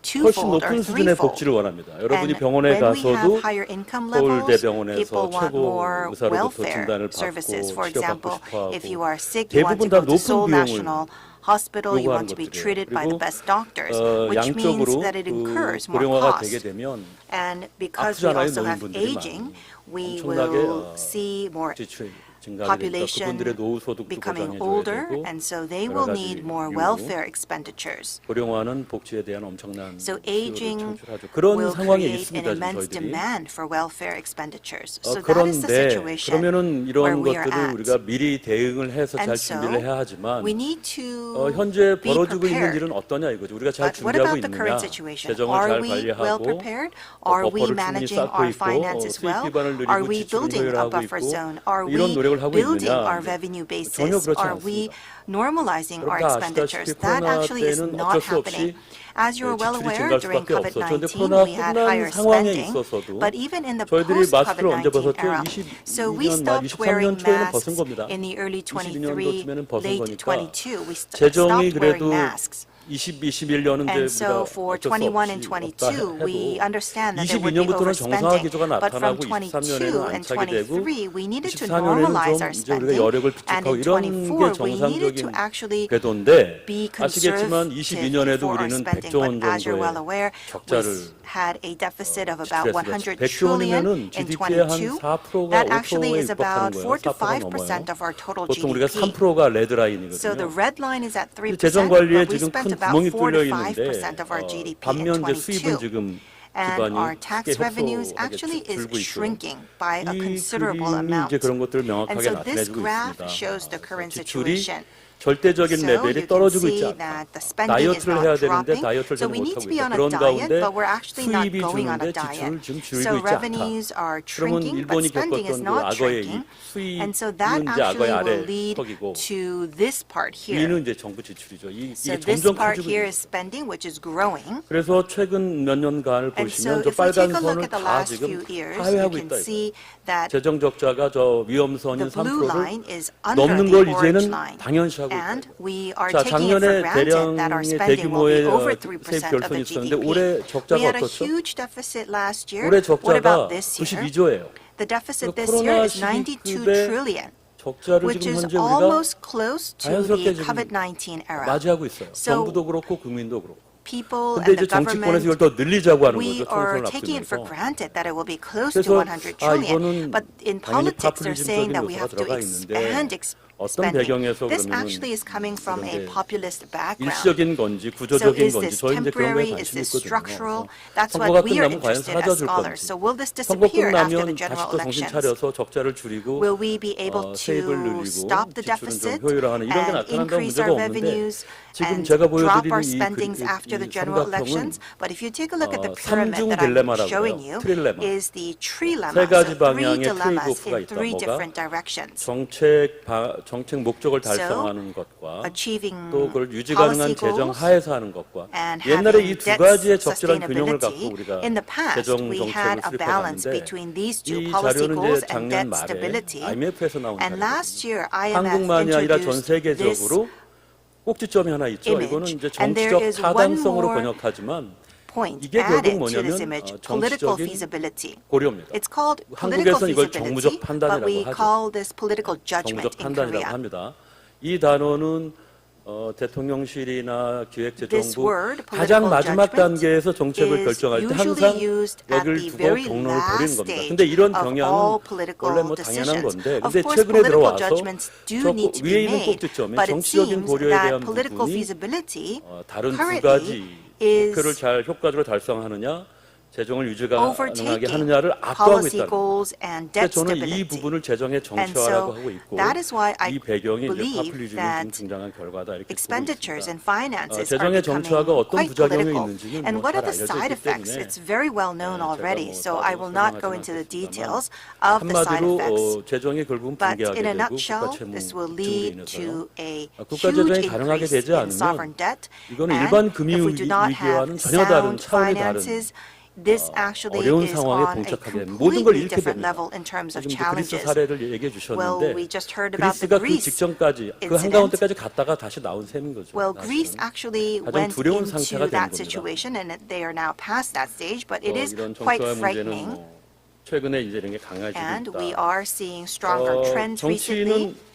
훨씬 twofold or 높은 수준의 threefold. 복지를 원합니다. 여러분이 And 병원에 when we have 가서도 higher income levels, 서울대병원에서 people want 최고 more 의사로부터 welfare 진단을 받고 services. For 치료받고 example, 싶어하고 if you are sick, you want 대부분 to 다 go to 높은 Seoul 비용을 National Hospital, you want 요구하는 to be 것들이에요. treated by the 그리고 best doctors, which means 양적으로 that it 그 incurs more 고령화가 되게 cost. 되면 And because we 아프잖아요, also have 노인분들이 aging, we 엄청나게 will see more 지출이 증가하게 되니까 population 그분들의 노후 소득도 becoming 보장해줘야 older, 되고 and so they 여러 will 가지 need more 이유로 welfare expenditures. 고령화는 복지에 대한 엄청난 So 수요를 aging 창출하죠. 그런 will 상황에 create an 있습니다. 지금 immense 저희들이. demand for welfare expenditures. So that is the 그런데 situation 그러면은 where 이런 we are 것들을 at. 우리가 미리 대응을 해서 잘 And so 준비를 해야 하지만 we need to 현재 be 벌어지고 있는 prepared. 일은 어떠냐 이거죠. 우리가 잘 But what 준비하고 about the 있느냐, current situation? 재정을 Are 잘 we well 관리하고 prepared? Are we 버퍼를 충분히 managing 쌓고 our 있고 finances 수익 well? 기반을 Are 늘리고 we 지출을 building a 효율화하고 buffer 있고 zone? Are 이런 we 노력을 하고 building 있느냐? our revenue 전혀 basis? 그렇지 Are we normalizing our 여러분 다 expenditures? 아시다시피 That 코로나 actually is 때는 not 어쩔 수 happening. 없이 As you're well 지출이 aware, 증가할 during 수밖에 없었죠. 그런데 COVID-19, 코로나 we had 끝난 higher 상황에 spending, 있어서도 but even in the 저희들이 마스크를 언제 post-COVID-19 벗었죠? era, so we 22년 말 stopped wearing 23년 초에는 벗은 masks 겁니다. in the early 23, 22년도쯤에는 벗은 late 거니까 22. We 재정이 stopped wearing 그래도 masks. 20, 21년은 And 이제 so 우리가 for 어쩔 수 21 and 없이 없다 22, we 해도 understand that there would be 22년부터는 정상화 overspending. 기조가 But from 나타나고 22 23년에는 and 안착이 되고 23, we needed to 24년에는 normalize 좀 our 이제 우리가 spending. 여력을 And 비축하고 in 이런 게 24, we needed to 정상적인 actually 궤도인데 be 아시겠지만 conservative 22년에도 for our 우리는 spending. 100조 원 But as you're well 정도의 aware, 적자를 we had a deficit of about 지출했습니다. 100 100조 trillion 원이면은 in GDP의 한 22. 4%가 That actually 5%에 is 육박하는 about 거예요. 4 to 4%가 5% 넘어요. of our total 보통 우리가 GDP. 3%가 So the 레드라인이거든요. red line is at 3%, 재정 관리에 but we 지금 spent 큰 about 구멍이 4 뚫려 to 5% 있는데 of our GDP in 반면 이제 수입은 22. 지금 And 기반이 our 크게 tax revenues 협소하게 actually is 줄고 있고요. shrinking by a 이 considerable 그림이 amount. 이제 그런 것들을 And 명확하게 so this 나타내주고 graph 있습니다. shows the current 지출이 situation. 절대적인 So 레벨이 you can 떨어지고 있지 see 않다. that the spending is 다이어트를 해야 not 되는데 dropping. 다이어트를 So 전혀 we need to 못하고 be 있다. on a 그런 diet, 가운데 but we're actually not 수입이 going on 주는데 a diet. 지출을 지금 줄이고 So 있지 않다. revenues are 그러면 shrinking, but 일본이 spending is 겪었던 그 not 악어의 이 shrinking. 수입은 And so that 이제 악어의 actually will 아래 lead 턱이고 to this part here. 위는 이제 정부 지출이죠. So 이게 this 점점 part 커지고 here 있는 is spending, which is growing. 그래서 최근 몇 년간을 And so 보시면 저 if we 빨간 take a look 선을 at the 다 last 지금 few years, you 하회하고 can 있다. see that 재정 적자가 저 위험선인 the blue 3%를 line is under 넘는 the 걸 orange 이제는 line. 당연시하고 있다. And we are 자, taking it for 작년에 granted that our 대량의 spending will 대규모의 be over 세입 3% of 결손이 the 있었는데 GDP. 올해 We 적자가 had a 어떻죠? huge deficit last year. 올해 What 적자가 about this year? 92조예요. The deficit this 코로나 year is 92 시기급의 trillion, 적자를 which 지금 is 현재 우리가 almost close to 자연스럽게 the 지금 COVID-19 era. 맞이하고 있어요. So 정부도 그렇고 국민도 그렇고. people 근데 and 이제 the 정치권에서 이걸 government, 더 늘리자고 하는 we 거죠. are 총선을 taking it for 앞두면서. granted that it will be close to 그래서 100 아 trillion. 이거는 But in 당연히 politics, they're saying 파퓰리즘적인 that we 요소가 have to 들어가 expand 있는데 어떤 spending. 배경에서 This 그러면 actually is coming from a 그런데 populist background. 일시적인 건지 So 구조적인 is 건지 this 저희 이제 그런 거에 temporary? Is 관심이 this 있거든요. structural? 그래서 That's 선거가 what we are 끝나면 과연 interested as 사라질 scholars. 건지 So will this 선거 disappear after 끝나면 the 다시 general 또 정신 elections? 차려서 적자를 줄이고 Will we be able 세입을 to 늘리고 stop the 지출은 좀 deficit 효율화하는 이런 게 and 나타난다면 increase 문제가 our 없는데 revenues 지금 and 제가 drop our 보여드리는 spendings after the general 삼각형은 elections? But if you take a look at the pyramid 삼중 that I'm 딜레마라고 showing 해요. you, 트릴레마. is the trilemma, 세 가지 so three 방향의 dilemmas 트레이드오프가 in 있다. three 뭐가 different directions. 정책 목적을 달성하는 것과 Achieving 또 그걸 유지 policy 가능한 재정 goals 하에서 하는 것과 and 옛날에 having 이 두 debt 가지의 적절한 균형을 갖고 sustainability. 우리가 In the past, 재정 we 정책을 had a 수립해 balance 갔는데 between these two, 이 policy 자료는 goals 이제 and 작년 debt 말에 stability. IMF에서 나온 And last 자료거든요. year, IMF 한국만이 아니라 전 introduced this 세계적으로 꼭지점이 하나 있죠. image. 이거는 이제 And there 정치적 is one 타당성으로 more 번역하지만 point 이게 결국 added to 뭐냐면 this image, political 정치적인 feasibility. 고려입니다. It's called political 한국에서는 이걸 feasibility, 정무적 판단이라고 but we 하죠. call this political judgment 정무적 in 판단이라고 Korea. 합니다. 이 단어는 대통령실이나 This 기획재정부 word, 가장 political 마지막 judgment, 단계에서 정책을 is 결정할 때 usually 항상 used at 여기를 the 두고 very 경론을 벌이는 last 겁니다. stage 근데 이런 of 경향은 all political 원래 뭐 당연한 decisions. 건데 Of 근데 course, 최근에 political 들어와서 judgments do 저 need to 위에 be 있는 made, 꼭지점에 but it 정치적인 seems 고려에 that 대한 political 부분이 feasibility 다른 두 currently 가지 is 목표를 잘 효과적으로 달성하느냐 재정을 유지 가능하게 overtaking 하느냐를 압도하고 policy 있다는 goals and debt 그래서 저는 이 stability. 부분을 재정의 And 정치화라고 so 하고 있고 that is why I 이 배경이 이제 believe 파퓰리즘이 that 좀 등장한 결과다 이렇게 보고 expenditures 있습니다. and finances are 재정의 정치화가 becoming 어떤 quite 부작용이 political. 있는지는 And 뭐 what 잘 are the 알려져 side 있기 effects? 때문에 It's very well known 제가 already, 뭐 so 따로 I will not go 설명하지는 into the 않겠습니다만 details of the side effects. 한마디로 재정이 결국은 But 붕괴하게 in a 되고 nutshell, 국가 채무 this will 증으로 lead 인해서요. to a 국가 huge 재정이 가능하게 increase 되지 in sovereign 않으면 debt. 이거는 And 일반 금융 if we do not 위기와는 have 전혀 다른 sound 차원이 다른 finances, this actually 어려운 is 상황에 on a 봉착하게 됩니다. 모든 걸 completely 잃게 different 됩니다. level in terms of 지금 그리스 challenges. 사례를 얘기해 Well, 주셨는데 we just heard about the 그리스가 그 Greece 직전까지 그 incident. 한가운데까지 갔다가 다시 나온 셈인 거죠. Well, 사실은. Greece actually 가장 went 두려운 상태가 into 된 that 겁니다. situation, and they are now past that stage. But it is 이런 quite 정치화 문제는 frightening, 뭐 최근에 이제 이런 게 강해지고 and 있다. we are seeing stronger trends recently 정치는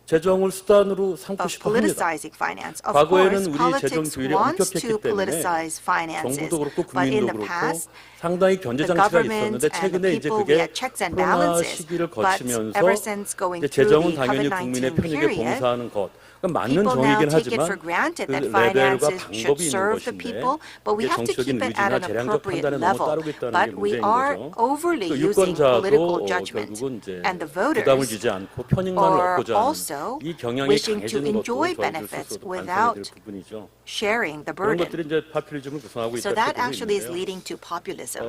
재정을 수단으로 삼고 of 싶어 합니다. politicizing finance. Of 과거에는 course, 우리 재정 politics 규율이 wants 엄격했기 to 때문에 politicize finances, 정부도 그렇고 but in 국민도 the 그렇고 past, 상당히 the 견제 장치가 government 있었는데 and the 최근에 이제 people, we 그게 had checks and 코로나 balances. 시기를 But 거치면서 ever since going 이제 through 재정은 the 당연히 국민의 COVID-19 편익에 period, 봉사하는 것 그건 맞는 people now 정의긴 take it for 하지만 granted 그 that 레벨과 finances 방법이 should 있는 serve the 것인데 people, but we 이게 have to 정치적인 keep it at 의지나 an 재량적 appropriate 판단에 너무 level. 따르고 있다는 게 But we 문제인 are 거죠. overly 또 using political 유권자도 judgment, 결국은 이제 and the 부담을 voters 주지 않고 편익만을 are 얻고자 하는 also 이 경향이 wishing to 강해지는 enjoy 것도 저희들 benefits 스스로도 반성해야 될 without 부분이죠. sharing the 그런 burden. 것들이 이제 파퓰리즘을 구성하고 있다 So that 이렇게 보고 actually is 있는데요. leading to populism.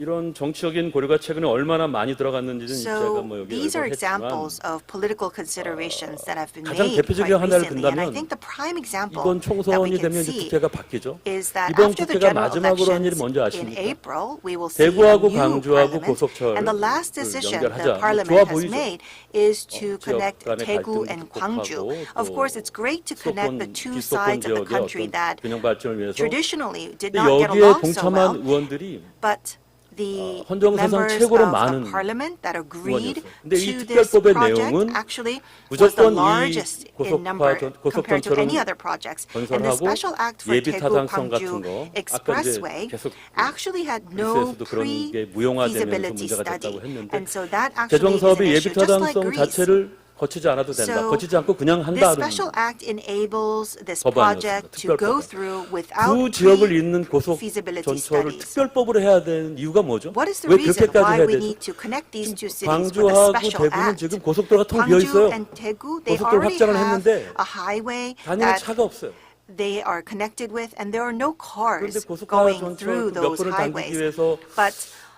이런 정치적인 고려가 최근에 얼마나 많이 들어갔는지는 제가 So 뭐 여기 these are 했지만 examples of political considerations that have been 가장 made 대표적인 quite 하나를 recently. And I 든다면 think the prime example 이번 that we 총선이 can 되면 이제 see 국회가 바뀌죠. is that 이번 after the 국회가 general 마지막으로 한 일이 elections 뭔지 in 아십니까? April, we will see a 대구하고 new 광주하고 parliament. 고속철을 And the last decision the 연결하자. parliament 좋아 has 보이죠. made is to 지역 connect 간의 Daegu 갈등도 and 극복하고 Gwangju. Of 또 course, it's great to connect the two 기소권 sides of the 지역의 country 어떤 that 균형 발전을 위해서 traditionally did 근데 not get 여기에 along so well. 동참한 의원들이 But the 헌정사상 members 최고로 of the 많은 parliament that agreed 의원이었어요. 근데 이 to this 특별법의 project 내용은 actually was the 무조건 이 largest in number compared to 고속전처럼 any other projects. And the 건설하고 special act for 예비 Daegu 타당성 같은 Gwangju 거 아까 이제 Expressway 계속 actually had no 그리스에서도 그런 게 무용화되면서 pre-feasibility 문제가 study. 됐다고 했는데 And so that 재정 actually is 사업의 an 예비 issue just like 타당성 Greece. 자체를 거치지 않아도 된다. So 거치지 않고 그냥 this 한다는 special act enables this 법안이었습니다. project to go 특별법안. through without 그 지역을 잇는 고속 feasibility 전철을 studies. 특별법으로 해야 되는 이유가 뭐죠? What is the 왜 reason 그렇게까지 why 해야 we 되죠? need to connect these two cities with a 광주하고 special 대구는 act? 지금 고속도로가 텅 비어 광주 있어요. and Daegu, they 고속도로 already 확장을 have 했는데 a highway 다니는 that 차가 없어요. they are connected with, and there are no 그런데 cars 고속화 going 전철 through 몇 those 번을 당기기 highways. 위해서 But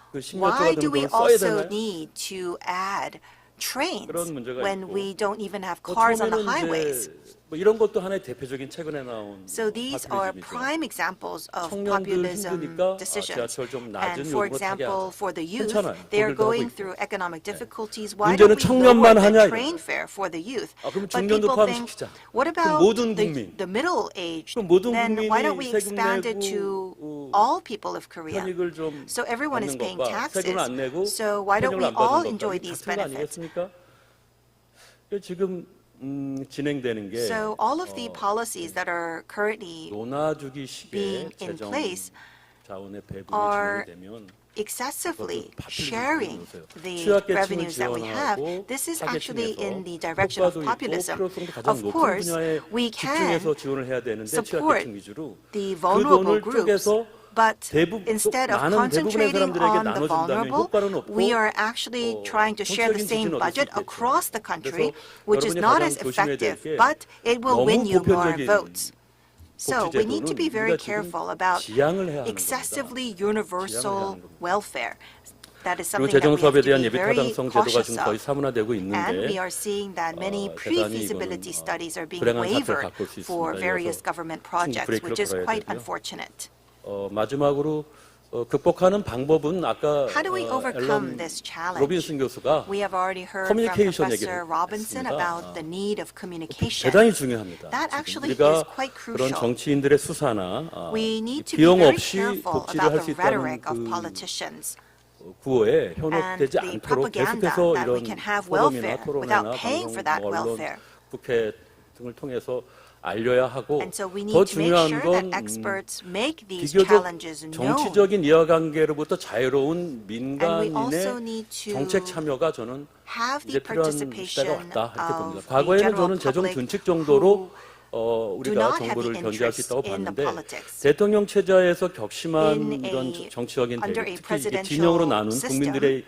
그 10년 why 동안 do we 돈을 써야 also 되나요? need to add trains 그런 문제가 when 있고. we don't even have cars on the highways? 뭐 이런 것도 하나의 대표적인 최근에 나온 So these are 파퓰리즘이죠. prime examples of 청년들 populism 힘드니까 decisions. 지하철 좀 낮은 And for 요금으로 타게 example, 하자. for the youth, 괜찮아요. they are 독일도 하고 going 있고. through economic difficulties. Why 문제는 don't we 청년만 lower 하냐, the 이거예요. train fare for the youth? 그럼 But 중년도 people think, 포함시키자. what 그럼 about 모든 국민. the middle-aged? 그럼 모든 Then why don't 국민이 we 세금 expand it 내고 to all people of Korea? 편익을 좀 So everyone is 받는 paying 것과 taxes. 세금을 안 내고 So why don't 편익을 we 안 all 받는 enjoy 것과 these 같은 거 benefits? 아니겠습니까? 지금 진행되는 게 So all of the policies that are currently 논아주기 시기에 being in 재정 place 자원의 배분이 are 진행되면 excessively 그것도 sharing 파퓰리즘이라고 the 취약계층을 revenues that we have. 지원하고 This is 타겟층에서 actually in the direction of 효과도 있고 populism. 필요성도 가장 Of 높은 course, 분야에 we can 집중해서 지원을 해야 되는데 support 취약계층 위주로 the 그 vulnerable 돈을 groups, 쪼개서 but instead of 많은 대부분의 concentrating 사람들에게 on the 나눠준다면 vulnerable, 효과는 없고 we are actually trying to share the 정치적인 same 지지는 얻을 수 budget 있겠죠. across the country, 그래서 which is 여러분이 not 가장 as 조심해야 될 effective, 게 but it will win 너무 you more 보편적인 votes. So we need to be very 우리가 지금 careful about 지양을 해야 하는 excessively 겁니다. universal welfare. That is 그리고 something that 재정 we have 사업에 to 대한 be 예비 very 타당성 제도가 cautious 지금 거의 of. 사문화되고 And we 있는데 are seeing that many 대단히 pre-feasibility 이거는, studies are being 불행한 사태를 wavered 갖고 올 수 for 있습니다. various 이어서 government 충분히 projects, 브레이크를 which is 걸어야 quite 되고요. unfortunate. 마지막으로 극복하는 방법은 아까 How do we overcome 앨런 this challenge? 로빈슨 교수가 We have already heard from 커뮤니케이션 Professor 얘기를 Robinson 했습니다. about the need of communication. 대단히 중요합니다. That 지금 actually 우리가 is quite 그런 crucial. 정치인들의 수사나 We need to be 비용 very 없이 careful 복지를 할 about 수 the 있다는 rhetoric of 그 politicians 구호에 and 현혹되지 the 않도록 propaganda 계속해서 that we 이런 can have 포럼이나 welfare 토론회나 without paying 방송, for that 언론, welfare. 국회 등을 통해서 알려야 하고 And so we 더 need to make 중요한 sure 건 that experts make these 비교적 challenges known. 정치적인 이해관계로부터 자유로운 And we also 민간인의 need to 정책 참여가 저는 have 이제 the 필요한 시대가 participation 왔다 이렇게 봅니다. of the 과거에는 general 저는 재정 public 준칙 who 정도로 do 우리가 not have 정보를 the 견제할 수 interest 있다고 in the 봤는데 politics. 대통령 체제에서 격심한 In 이런 a- 정치적인 under 대립, a 특히 이게 presidential 진영으로 나눈 system 국민들의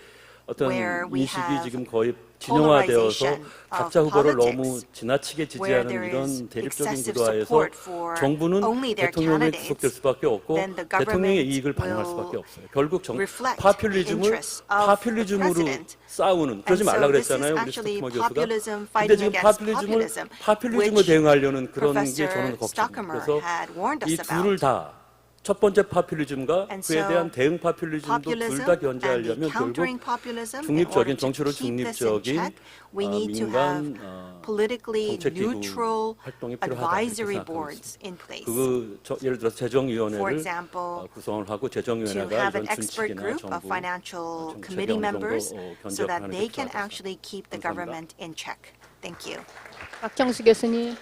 어떤 where we 인식이 have 지금 거의 진영화되어서 polarization 각자 of 후보를 politics, 너무 지나치게 where 지지하는 there is 이런 대립적인 excessive 구도하에서 support for 정부는 only their 대통령에 candidates, 구속될 수밖에 없고 then the 대통령의 government 이익을 반영할 will 수밖에 없어요. 결국 reflect the 파퓰리즘을 interests of the 파퓰리즘으로 president. 싸우는 그러지 And so 말라 this is 그랬잖아요. 우리 actually 스톡케머 교수가. populism 근데 fighting 지금 against populism, 파퓰리즘을 which 대응하려는 그런 게 Professor 저는 걱정입니다. Stockemer 그래서 had warned us 이 둘을 about. 다 첫 번째 파퓰리즘과 And 그에 so 대한 대응 파퓰리즘도 둘 populism 다 and the 견제하려면 결국 countering populism, in 중립적인 order to 정치로 keep this in 중립적인 check, we need to have 민간 politically 정책기구 neutral 활동이 필요하다 이렇게 advisory 생각하고 boards 있습니다. in place. 예를 들어서 For 재정위원회를 example, 구성을 하고 to 재정위원회가 have 이런 an expert 준칙이나 group 정부 of financial 정책에 committee 어느 정도 members so that 견제하는 게 they can 필요하다. actually keep the 감사합니다. government in check. Thank you. 박정수 교수님.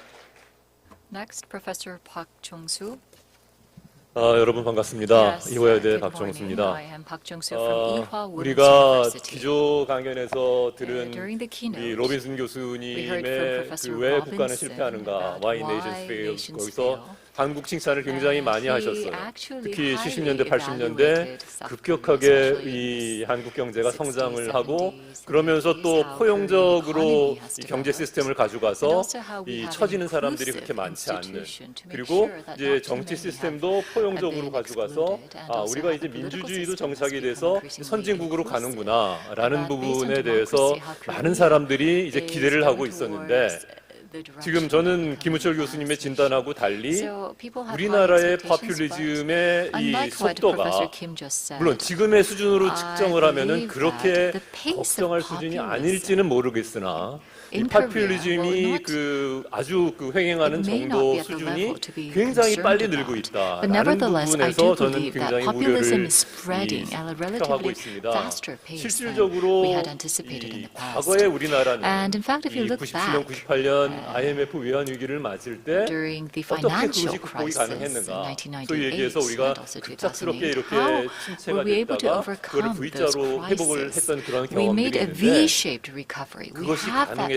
Next, Professor Park Jong-soo. 여러분 반갑습니다. Yes, 이화여대 good morning. 박정수입니다. I am Park Jong-soo from Ewha Women's 우리가 University. 기조 강연에서 들은 During the 이 keynote, 로빈슨 we heard from 교수님의 Professor 그 왜 국가는 Robinson 실패하는가, about Why why Nations Fail. nations 거기서 fail. 한국 칭찬을 굉장히 많이 He 하셨어요. actually 특히 highly 70년대, 80년대 evaluated South 급격하게 Korea, 이 한국 경제가 60s, 성장을 하고 70s, 그러면서 또 80s, 포용적으로 how Korean 이 경제 시스템을 가져가서 and also how we 이 have 처지는 an 사람들이 inclusive 그렇게 많지 않는, institution to make 그리고 sure that 이제 not too 정치 many 시스템도 have 포용적으로 been 가져가서 excluded, and also 우리가 how 이제 the political 민주주의도 system has 정착이 become 돼서 increasingly 선진국으로 inclusive. 가는구나라는 And based on 부분에 democracy, 대해서 how 많은 Korea 사람들이 이제 is 기대를 going 하고 towards 있었는데 the direction 지금 of 저는 becoming 김우철 교수님의 advanced 진단하고 달리 So people have high 우리나라의 expectations, but 파퓰리즘의 이 unlike what Professor 속도가 Kim just said, 물론 지금의 수준으로 측정을 하면은 believe 그렇게 that the pace of 걱정할 수준이 populism 아닐지는 모르겠으나 이 in Korea will 파퓰리즘이 not- 그 아주 그 횡행하는 It may not 정도 be at the 수준이 level to be 굉장히 빨리 concerned 늘고 about. 있다라는 But nevertheless, I 부분에서 do 저는 believe that 굉장히 populism 우려를 is spreading at a 표하고 relatively 있습니다. faster pace than 실질적으로 we had anticipated in 이 the past. 과거의 우리나라는 And in fact, if you 이 look 97년, back 98년 IMF 외환 위기를 맞을 때 during the 어떻게 financial 그것이 극복이 crisis in 가능했는가? 소위 1998 얘기해서 우리가 and also 급작스럽게 2008, 이렇게 how 침체가 were we able to 됐다가 그거를 overcome those V자로 회복을 crises? 했던 그런 We made 경험들이 a 있는데 V-shaped recovery. We 그것이 have that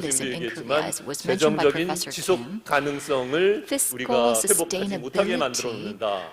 교수님도 in 얘기했지만 Korea, as was mentioned by 재정적인 Professor 지속 Kim, 가능성을 fiscal 우리가 회복하지 못하게 sustainability 만들어 놓는다.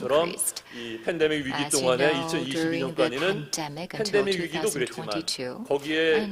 것처럼 increased. 이 팬데믹 위기 As you 동안에 know, during the 2022년까지는 pandemic until 팬데믹 위기도 그랬지만 2022, 거기에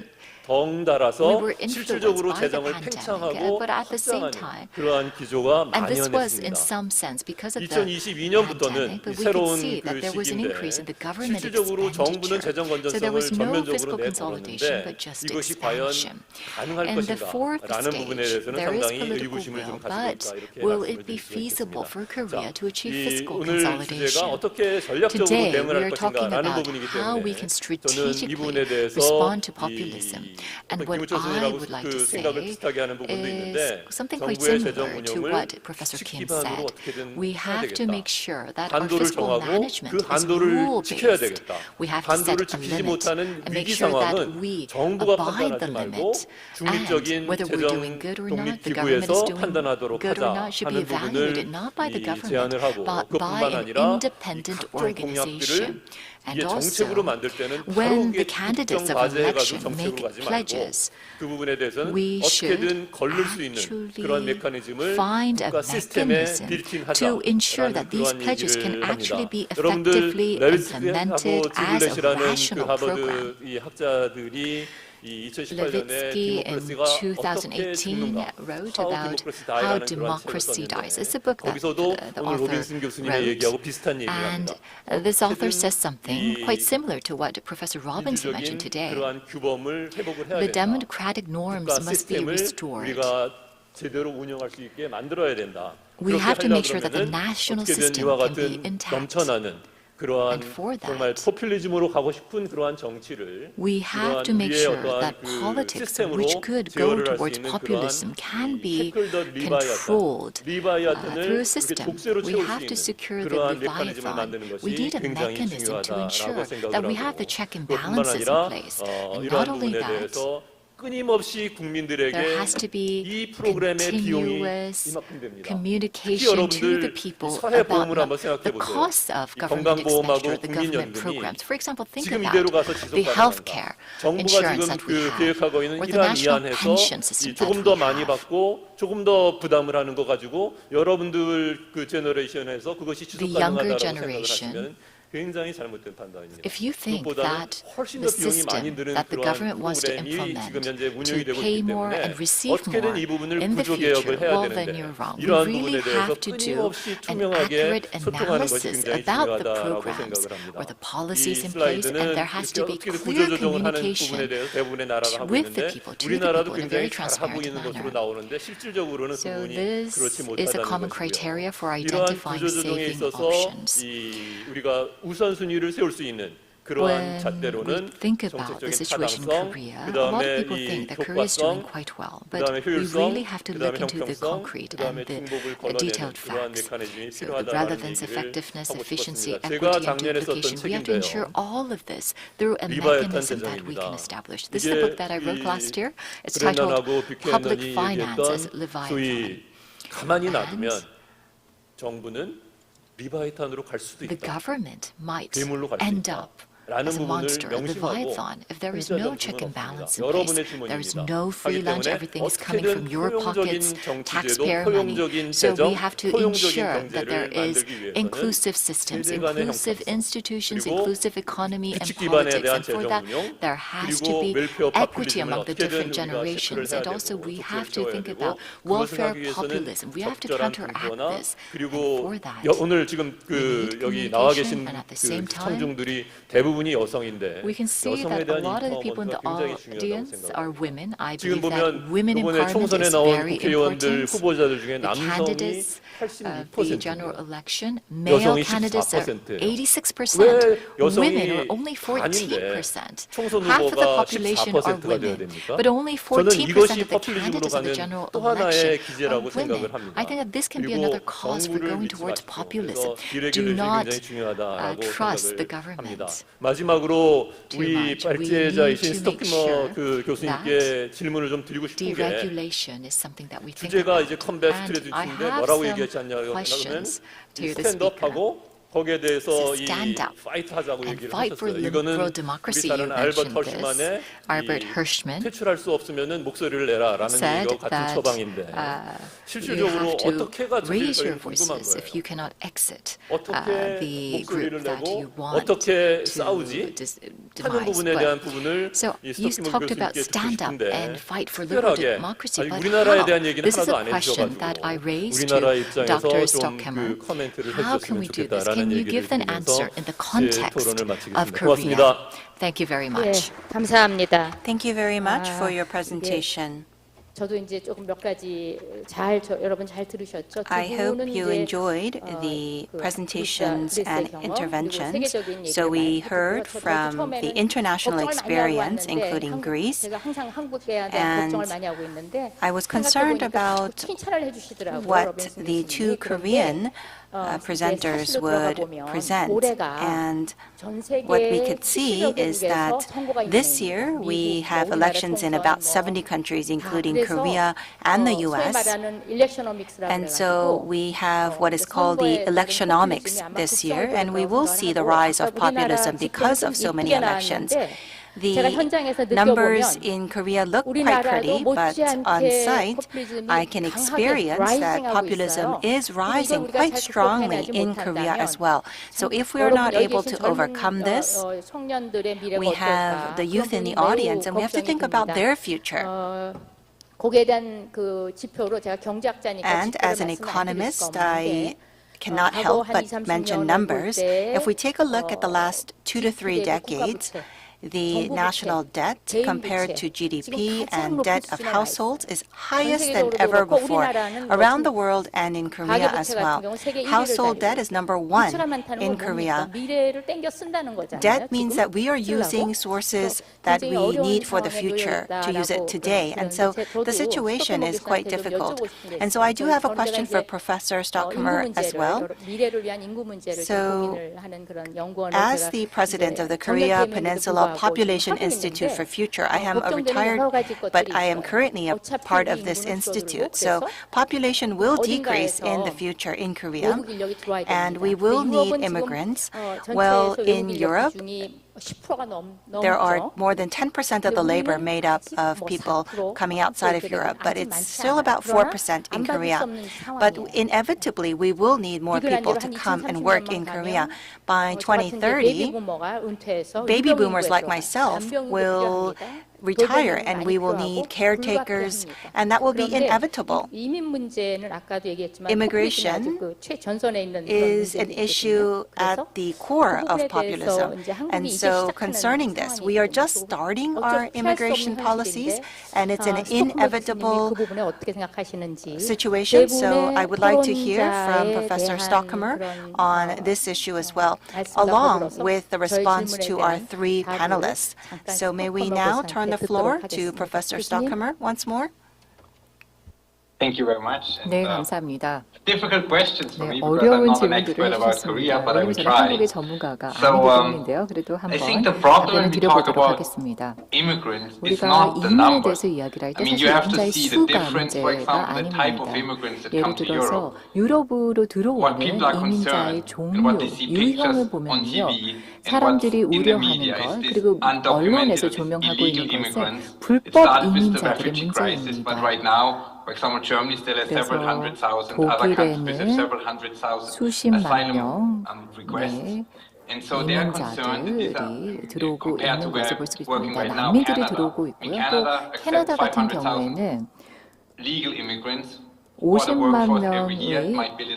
덩달아서 were 실질적으로 influenced by the 재정을 pandemic, 팽창하고 but at the same 확장하는 time, 그러한 기조가 and this was in 만연했습니다. some sense because of the 2022년부터는 pandemic, but we could 새로운 see that 그 there was an 시기인데 increase in the government 실질적으로 정부는 expenditure. 재정 So there 건전성을 was no 전면적으로 fiscal consolidation, 내걸었는데 but just 이것이 과연 expansion. 가능할 And the 것인가 fourth 라는 부분에 stage, 대해서는 there is 상당히 political 의구심을 좀 will, 가지고 but 있다 이렇게 will 말씀을 it be 드릴 수가 feasible 있겠습니다. for Korea to achieve fiscal 오늘 주제가 consolidation? 어떻게 전략적으로 Today, we 대응을 할 are talking 것인가라는 about 부분이기 how we 때문에 can 저는 이 부분에 strategically 대해서 respond to populism. And what I 김우철선이라고 would like 그 to say 생각을 비슷하게 하는 부분도 is 있는데 something quite 정부의 재정 similar to 운용을 what Professor 수직 Kim 기반으로 said. 어떻게든 We 해야 have to 되겠다. make sure that our 한도를 fiscal 정하고 management 그 is 한도를 지켜야 rule-based. 되겠다. We have to set 한도를 a 지키지 limit 못하는 and make 위기 sure that 상황은 we 정부가 abide 판단하지 the 말고 limit. 중립적인 And whether we're doing 재정 good or not, the government is 독립기구에서 doing 판단하도록 good or 하자 not should be 하는 부분을 evaluated not by the government, 제안을 하고 but 그뿐만 by an 아니라 independent 각종 공약들을 organization. 이게 And 정책으로 also, 만들 때는 바로 when 그게 the candidates 특정 of 과제해가지고 election 정책으로 make 가지 말고 pledges, 그 부분에 대해서는 we 어떻게든 걸릴 수 있는 그런 actually 메커니즘을 find a 국가 시스템에 mechanism to ensure that 빌딩하자라는 these 그러한 pledges can 얘기를 actually 합니다. be 여러분들 effectively implemented 레비츠하고 as a 즈블렛이라는 그 rational program. 하버드 이 학자들이 이 2018년에 Levitsky in 디모크라시가 어떻게 2018 죽는가, wrote How about Democracy how Died라는 그런 책을 democracy dies. 썼는데 It's a book that 거기서도 the 오늘 author 로빈슨 교수님의 wrote. 얘기하고 비슷한 얘기를 And 합니다. this author 어떻게든 says something 이 quite similar to what Professor Robinson mentioned 민주적인 today. 그러한 규범을 회복을 해야 The 된다. democratic norms 국가 must be 시스템을 restored. 우리가 제대로 운영할 수 있게 만들어야 된다. We 그렇게 have to 하려고 make sure that the 그러면은 national 어떻게든 system 이와 can be 같은 intact. 넘쳐나는 그러한 And for that, 정말 포퓰리즘으로 가고 싶은 그러한 정치를 We have to make 우리의 sure 어떠한 that 그 politics, 시스템으로 which could go 제어를 할 수 towards 있는 populism, can be controlled 리바이아탄을 through a 이렇게 system. 독세로 We 채울 have 수 to 있는 secure the 그러한 메커니즘을 Leviathan. 만드는 것이 We need a 굉장히 mechanism to 중요하다라고 ensure 생각을 that we 하고 have the check and 그것뿐만 balances in 아니라 place. And 이러한 not only 부분에 that, 대해서 끊임없이 국민들에게 there has to be 이 프로그램의 비용이 continuous 이만큼 됩니다. 특히 communication to the 여러분들 people 사회 about 보험을 한번 생각해 the 보세요. costs of 이 government 건강보험하고 expenditure, the government 국민연금이 programs. For example, think 지금 about 이대로 가서 the 지속 health 가능한가? care 정부가 insurance 지금 that we 그 have, 계획하고 있는 or the 이러한 national 이안에서 pension system that 조금 we 더 많이 have. 받고 조금 더 부담을 하는 거 가지고 여러분들 그 제너레이션에서 그것이 지속 The younger 가능하다고 생각을 generation, 하시면 굉장히 잘못된 판단입니다. If you think 그것보다는 that 훨씬 the 더 비용이 많이 system 드는 that the 그러한 government wants to 프로그램이 implement 지금 현재 to 운영이 되고 pay 있기 more 때문에 and receive 어떻게든 more 이 부분을 in the 구조 future, 개혁을 해야 well then 되는데 you're wrong. We 이러한 really 부분에 대해서 have to do 끊임없이 an 투명하게 accurate 소통하는 것이 analysis 굉장히 about the 중요하다고 programs 생각을 or the 합니다. policies 이 in place, and 슬라이드는 there has to be 어떻게 clear 구조조정을 하는 부분에 communication 대해서 대부분의 나라가 하고 with the 있는데 people, to the 우리나라도 people in a very 굉장히 잘하고 transparent 있는 것으로 manner. 나오는데 실질적으로는 그 So 부분이 this 그렇지 is a 못하다는 common 것이고요. criteria for 이러한 identifying 구조조정에 saving 있어서 options. 우리가 우선순위를 세울 수 있는 그러한 When 잣대로는 we think about the 정책적인 situation in 타당성, Korea, 그 a lot of 다음에 people 이 think that Korea is doing 효과성, quite well, 그 but 다음에 we really 효율성, have to 그 look 다음에 into the 형평성, concrete 그 다음에 and the 중복을 걸어내는 detailed 그러한 facts. 메커니즘이 So the 필요하다는 relevance, 얘기를 effectiveness, 하고 efficiency, 싶었습니다. 제가 equity, and 작년에 썼던 duplication. We have to ensure 책인데요. all of this through a 리바이아탄 mechanism that we can 대전입니다. establish. This is a book that I wrote last year. It's titled 브렌넌하고 Public 뷰캐넌이 Finance as 얘기했던 Leviathan. 소위 가만히 놔두면 정부는 리바이탄으로 갈 수도 The 있다. government might 괴물로 갈 수 end 있다. up 라는 as a 부분을 monster, a 명심하고 leviathan, if there is no check and balance in place. 여러분의 There is 주머니입니다. no free 하기 lunch, 때문에 everything is coming from 어떻게든 your pockets, 포용적인 정치제도, taxpayer money. 포용적인 So 재정, we have to 포용적인 ensure that there 경제를 is 만들기 위해서는 inclusive systems, 세대 간의 inclusive 형평성, institutions, 그리고 inclusive economy and 규칙 기반에 politics. 대한 And for 재정 that, 운용, there has to 그리고 be 웰페어 equity 파퓰리즘을 among the 어떻게든 different 우리가 generations. 체크를 And 해야 also 되고 we 또 have to 세워야 think 되고 about 그것을 welfare 하기 위해서는 populism. We have to 적절한 counteract 근거나 this. And 그리고 for that, 오늘 지금 그 need 여기 나와 communication, 계신 and at the 그 same time, 청중들이 대부분이 여성인데 we can see 여성에 that a 대한 lot of the people in the empowerment가 굉장히 중요하다고 audience are 생각합니다. women. I 지금 believe that 보면 women 이번에 empowerment 총선에 is 나온 very 국회의원들 important. 후보자들 중에 The 남성이 candidates of the general 86%입니다. election, male 여성이 candidates are 14%예요. 86%. 왜 여성이 Women are only 반인데 14%. 총선 Half of the 후보가 population are 14%가 되어야 women, 됩니까? but only 저는 14% 이것이 of the 포퓰리즘으로 candidates of the 가는 general 또 election 하나의 are 기제라고 생각을 women. 합니다. I think that this can be 그리고 another cause for 정부를 going 믿지 towards 마십시오. populism. 그래서 Do 디레귤레이션이 not 굉장히 중요하다라고 trust the 생각을 합니다. government. 마지막으로 too 우리 much. We 발제자이신 need to make 스톡케머 sure 그 교수님께 질문을 좀 드리고 싶은 게 Deregulation is something that we think 주제가 about. 이제 컴뱃 And I 스트레티지인데 have 뭐라고 some 얘기했지 않냐고 하면 questions to the speaker. 스탠드업하고 거기에 대해서 이 stand up 파이트 하자고 and 얘기를 fight for 하셨어요. 이거는 우리 democracy. 잘 You 아는 알버트 mentioned this. 허슈만의 Albert Hirschman 퇴출할 수 없으면은 목소리를 내라라는 said 얘기와 같은 that 처방인데 you 실질적으로 have to 어떻게가 raise your 저질까요? 궁금한 voices 거예요. if you cannot exit 어떻게 the group 목소리를 that you 내고 want 어떻게 to 싸우지? 하는 demise. 부분에 But 대한 부분을 so 이 you 스톡케머 talked about 교수님께 듣고 stand up 싶은데 and fight for liberal 특별하게 democracy, 아니, but 우리나라에 how? 대한 얘기는 This is 하나도 a 안 question that I 해주셔가지고 raised 우리나라 to 입장에서 Dr. 좀 Stokkemer. 그 코멘트를 How can 해주셨으면 we do this? 좋겠다라는 Can you 얘기를 give an 드리면서 answer in the 제 context 토론을 of 마치겠습니다. Korea? 고맙습니다. Thank you very 예, much. 감사합니다. Thank you very much for your 이게 presentation. 저도 이제 조금 몇 가지 여러분 잘 들으셨죠? 두 I hope 분은 you 이제 enjoyed the presentations and interventions. So we heard from the international experience, including Greece, 제가 항상 한국에 대한 and 걱정을 많이 하고 있는데 I was concerned about 칭찬을 해주시더라고요. what the two Korean presenters would present. And what we could see is that this year we have elections in about 70 countries, including Korea and the US. And so we have what is called the electionomics this year, and we will see the rise of populism because of so many elections. The numbers in Korea look quite pretty, but on site, I can experience that populism is rising quite strongly in Korea as well. So if we are not able to overcome this, we have the youth in the audience, and we have to think about their future. And as an economist, I cannot help but mention numbers. If we take a look at the last 2 to 3 decades, the national debt compared to GDP and debt of households is highest than ever before around the world and in Korea as well. Household debt is number 1 in Korea. Debt means that we are using sources that we need for the future to use it today. And so the situation is quite difficult. And so I do have a question for Professor Stokkemer as well. So as the president of the Korea Peninsula Population Institute for Future, I am a retired, but I am currently a part of this institute. So population will decrease in the future in Korea, and we will need immigrants. Well, in Europe, there are more than 10% of the labor made up of people coming outside of Europe, but it's still about 4% in Korea. But inevitably, we will need more people to come and work in Korea. By 2030, baby boomers like myself will retire, and we will need caretakers, and that will be inevitable. Immigration is an issue at the core of populism. And so concerning this, we are just starting our immigration policies, and it's an inevitable situation. So I would like to hear from Professor Stokkemer on this issue as well, along with the response to our 3 panelists. So may we now turn the floor to Professor Stokkemer once more. Thank you very much. 네, 감사합니다. Difficult questions for me 네, because I'm 어려운 not an 질문들을 expert about Korea, 해주셨습니다. but I 왜냐면 will 저는 try. 한국의 전문가가 So, 아니기 때문인데요. 그래도 I 한번 think the problem 답변을 when we talk 드려보도록 about 하겠습니다. immigrants is 우리가 not the 이민에 number. 대해서 이야기를 할 때 I mean, 사실 you have to 이민자의 see the 수가 difference, for 문제가 example, the type of 아닙니다. immigrants that 예를 come to 들어서 Europe. 유럽으로 들어오는 What people are 이민자의 concerned 종류, and what they see pictures 유형을 on 보면요. TV and what's 사람들이 in the 우려하는 media 것, is this 그리고 언론에서 undocumented, 조명하고 illegal 있는 것은 immigrants. It 불법 started with the 이민자들의 refugee crisis, but 문제입니다. right now, for example, Germany still has several hundred thousand, other countries have several hundred thousand 수십만 asylum 명 requests. 네, And so they are concerned that these are 이민자들이 들어오고 compared to 있는 where 것을 볼 수 working 있습니다. right now, 난민들이 Canada. 들어오고 I 있고요. mean, 또 Canada 캐나다 accepts 같은 500,000 경우에는 legal immigrants. 50만 명의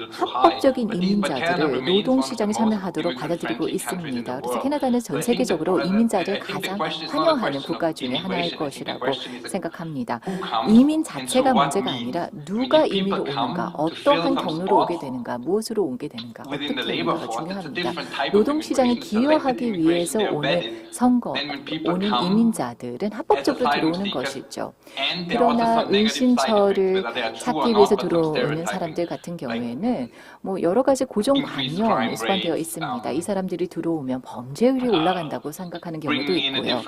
합법적인 이민자들을 노동시장에 참여하도록 받아들이고 있습니다. 그래서 캐나다는 전 세계적으로 이민자를 가장 환영하는 국가 중에 하나일 것이라고 생각합니다. 이민 자체가 문제가 아니라 누가 이민으로 오는가, 어떠한 경로로 오게 되는가, 무엇으로 오게 되는가, 어떻게 오는가가 중요합니다. 노동시장에 기여하기 위해서 오는 오는 이민자들은 합법적으로 들어오는 것이죠. 그러나 은신처를 찾기 위해서 외국에서 들어오는 사람들 같은 경우에는 뭐 여러 가지 고정관념이 수반되어 있습니다. 이 사람들이 들어오면 범죄율이 올라간다고 생각하는 경우도 있고요.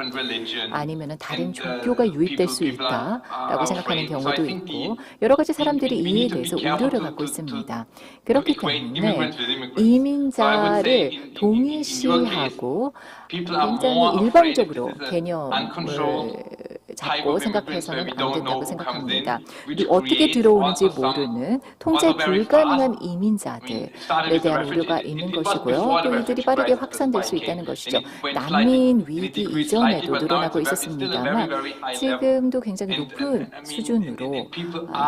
아니면은 다른 종교가 유입될 수 있다라고 생각하는 경우도 있고 여러 가지 사람들이 이에 대해서 우려를 갖고 있습니다. 그렇기 때문에 이민자를 동일시하고 굉장히 일방적으로 개념을 잡고 생각해서는 안 된다고 생각합니다. 어떻게 들어오는지 모르는 통제 불가능한 이민자들에 대한 우려가 있는 것이고요. 또 이들이 빠르게 확산될 수 있다는 것이죠. 난민 위기 이전에도 늘어나고 있었습니다만 지금도 굉장히 높은 수준으로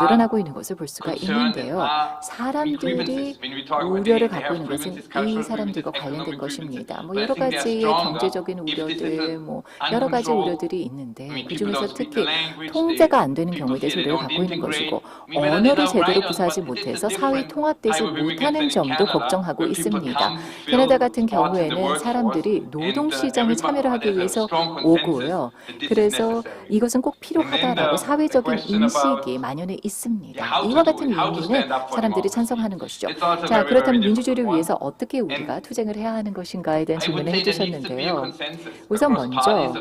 늘어나고 있는 것을 볼 수가 있는데요. 사람들이 우려를 갖고 있는 것은 이 사람들과 관련된 것입니다. 뭐 여러 가지의 경제적인 우려들, 뭐 여러 가지 우려들이 있는데 그중에서 특히 통제가 안 되는 경우에 대해서 우려를 갖고 있는 것이고 언어를 제대로 구사하지 못해서 사회 통합되지 못하는 점도 걱정하고 있습니다. 캐나다 같은 경우에는 사람들이 노동시장에 참여를 하기 위해서 오고요. 그래서 이것은 꼭 필요하다라고 사회적인 인식이 만연해 있습니다. 이와 같은 이유는 사람들이 찬성하는 것이죠. 자, 그렇다면 민주주의를 위해서 어떻게 우리가 투쟁을 해야 하는 것인가에 대한 질문을 해주셨는데요. 우선 먼저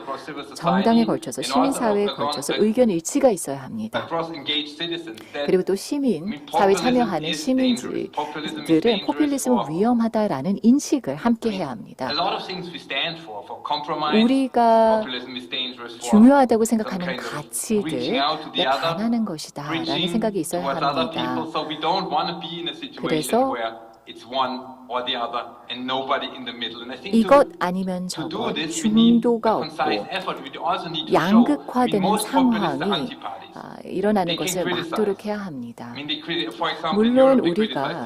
정당에 걸쳐서 시민사회에 걸쳐서 의견 일치가 있어야 합니다. 그리고 또 시민사회 참여하는 시민들은 포퓰리즘은 위험하다라는 인식을 함께 해야 합니다. 우리가 중요하다고 생각하는 가치들에 반하는 것이다라는 생각이 있어야 합니다. 그래서 이것 아니면 저것 중도가 없고 양극화되는 상황이 일어나는 것을 막도록 해야 합니다. 물론 우리가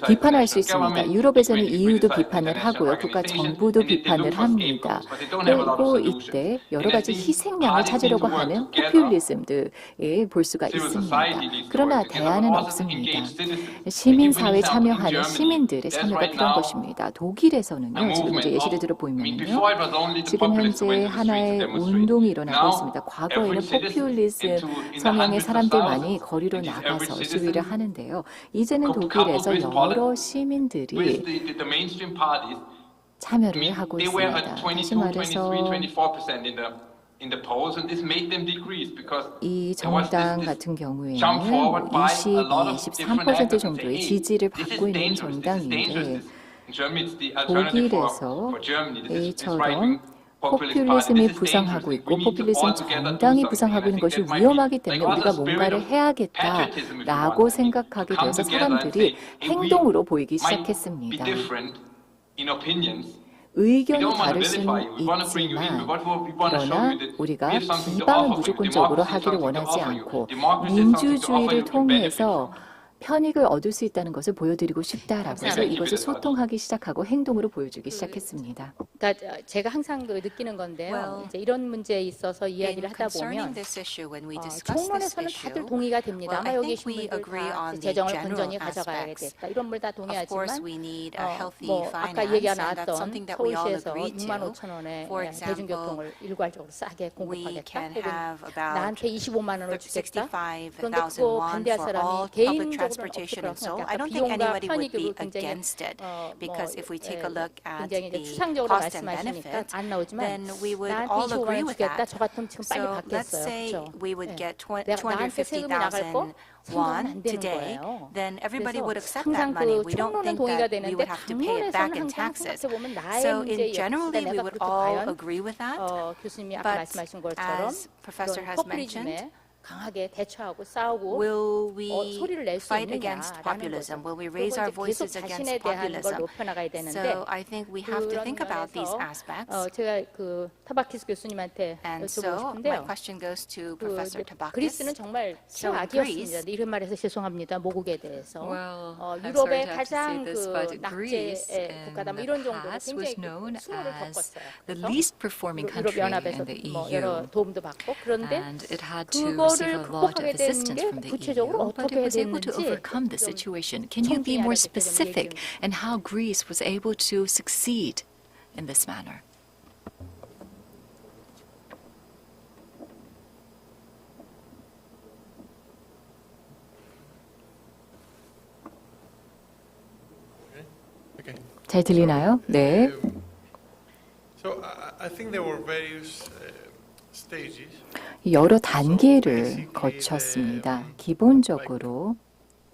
비판할 수 있습니다. 유럽에서는 EU도 비판을 하고요. 국가 정부도 비판을 합니다. 그리고 이때 여러 가지 희생양을 찾으려고 하는 포퓰리즘들을 볼 수가 있습니다. 그러나 대안은 없습니다. 시민사회에 참여하는 시민들의 참여가 필요한 것입니다. 독일에서는요. 지금 이제 예시를 들어 보이면요. 지금 현재 하나의 운동이 일어나고 있습니다. 과거에는 포퓰리즘 성향의 사람들만이 거리로 나가서 시위를 하는데요. 이제는 독일에서 여러 시민들이 참여를 하고 있습니다. 다시 말해서 이 정당 같은 경우에는 23% 정도의 지지를 받고 있는 정당인데 독일에서 A처럼 포퓰리즘이 부상하고 있고 포퓰리즘 정당이 부상하고 있는 것이 위험하기 때문에 우리가 뭔가를 해야겠다라고 생각하게 되어서 사람들이 행동으로 보이기 시작했습니다. 의견이 다를 수는 있지만 그러나 우리가 비방을 무조건적으로 하기를 원하지 않고 민주주의를 통해서 편익을 얻을 수 있다는 것을 보여드리고 싶다라고 해서 이것을 소통하기 시작하고 행동으로 보여주기 시작했습니다. 그러니까 제가 항상 느끼는 건데요. 이제 이런 문제에 있어서 이야기를 하다 보면 총론에서는 다들 동의가 됩니다. 아마 여기 계신 분들 다 재정을 건전히 가져가야겠다. 이런 걸 다 동의하지만 뭐 아까 얘기가 나왔던 서울시에서 6만 5천 원에 대중교통을 일괄적으로 싸게 공급하겠다. 혹은 나한테 25만 원을 주겠다. 그런데 그거 반대할 사람이 개인적으로 transportation and so I don't think anybody would be against it because if we take a look at the cost and benefits, then we would all agree with that. So let's say we would get 250,000 won today, then everybody would accept that money. We don't think that we would have to pay it back in taxes. So in generally we would all agree with that. But as Professor has mentioned, 강하게 대처하고 싸우고 will we 소리를 낼 수 fight against 있느냐라는 populism? Will we raise our voices against populism? So I think we have to think about these aspects. 제가 그 타바키스 교수님한테 And 여쭤보고 so 싶은데요. my question goes to Professor Tabaki's. 그리스는 정말 최악이었습니다. 이런 말해서 죄송합니다. 모국에 대해서. Well, 유럽의 가장 그 낙제의 국가다 뭐 이런 정도로 굉장히 수모를 겪었어요. the least performing 유럽 country 연합에서 in the 뭐 EU. 여러 도움도 받고 그런데 And it had to receive 그거를 a lot of 극복하게 되는 assistance 게 from the 구체적으로 EU, but 어떻게 it was able to 됐는지 overcome the 좀 situation. Can you be more 청취해야 될 때 좀 specific 얘기 좀 in how Greece was able to succeed in this manner? 잘 들리나요? 네. So I think there were various stages. 여러 단계를 거쳤습니다. 기본적으로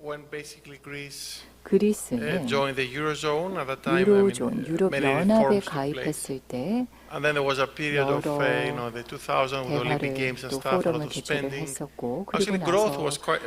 When basically Greece 그리스는 joined the Eurozone at that time. I mean, 유로존, 유럽 many 연합에 reforms took place. 가입했을 때 And then there was a period of, 여러 the 2000 with the Olympic Games 대화를 and 또 stuff, a lot 포럼을 of 개최를 spending. 했었고 그리고 Actually, growth 나서 was quite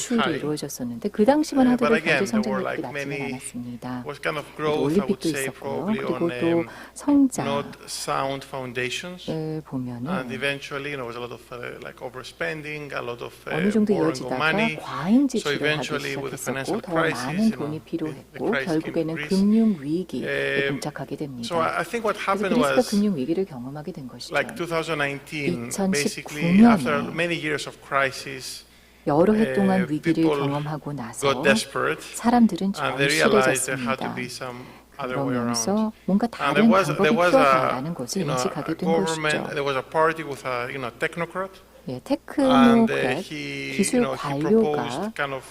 지출이 high. 이루어졌었는데 그 당시만 But 하더라도 again, 경제 there were 성장률이 like 낮지는 many 않았습니다. was kind of growth, I would 올림픽도 say, 있었고요. probably 그리고 on 또 성장을 not sound foundations. And 보면은 eventually, there was a lot of like overspending, a lot of 어느 정도 borrowing of 이어지다가 money. 과잉 So 지출을 하기 eventually, with the financial 시작했었고 더 crisis, 많은 돈이 the 필요했고 crisis came to 결국에는 Greece. 금융 위기에 봉착하게 됩니다. So I think what 그래서 happened 그리스가 was, 금융 위기를 경험하게 된 것이죠. like 2019, 2019 basically after 년에 many years of crisis, 여러 해 동안 위기를 people 경험하고 나서 got desperate, 사람들은 and they realized there had to 절실해졌습니다. be some other way around. 그러면서 뭔가 And 다른 방법이 there was 필요하다는 것을 a 인식하게 된 government. 것이죠. There was a party with a technocrat, 예, and 테크노크랫 he 기술 he 관료가 proposed kind of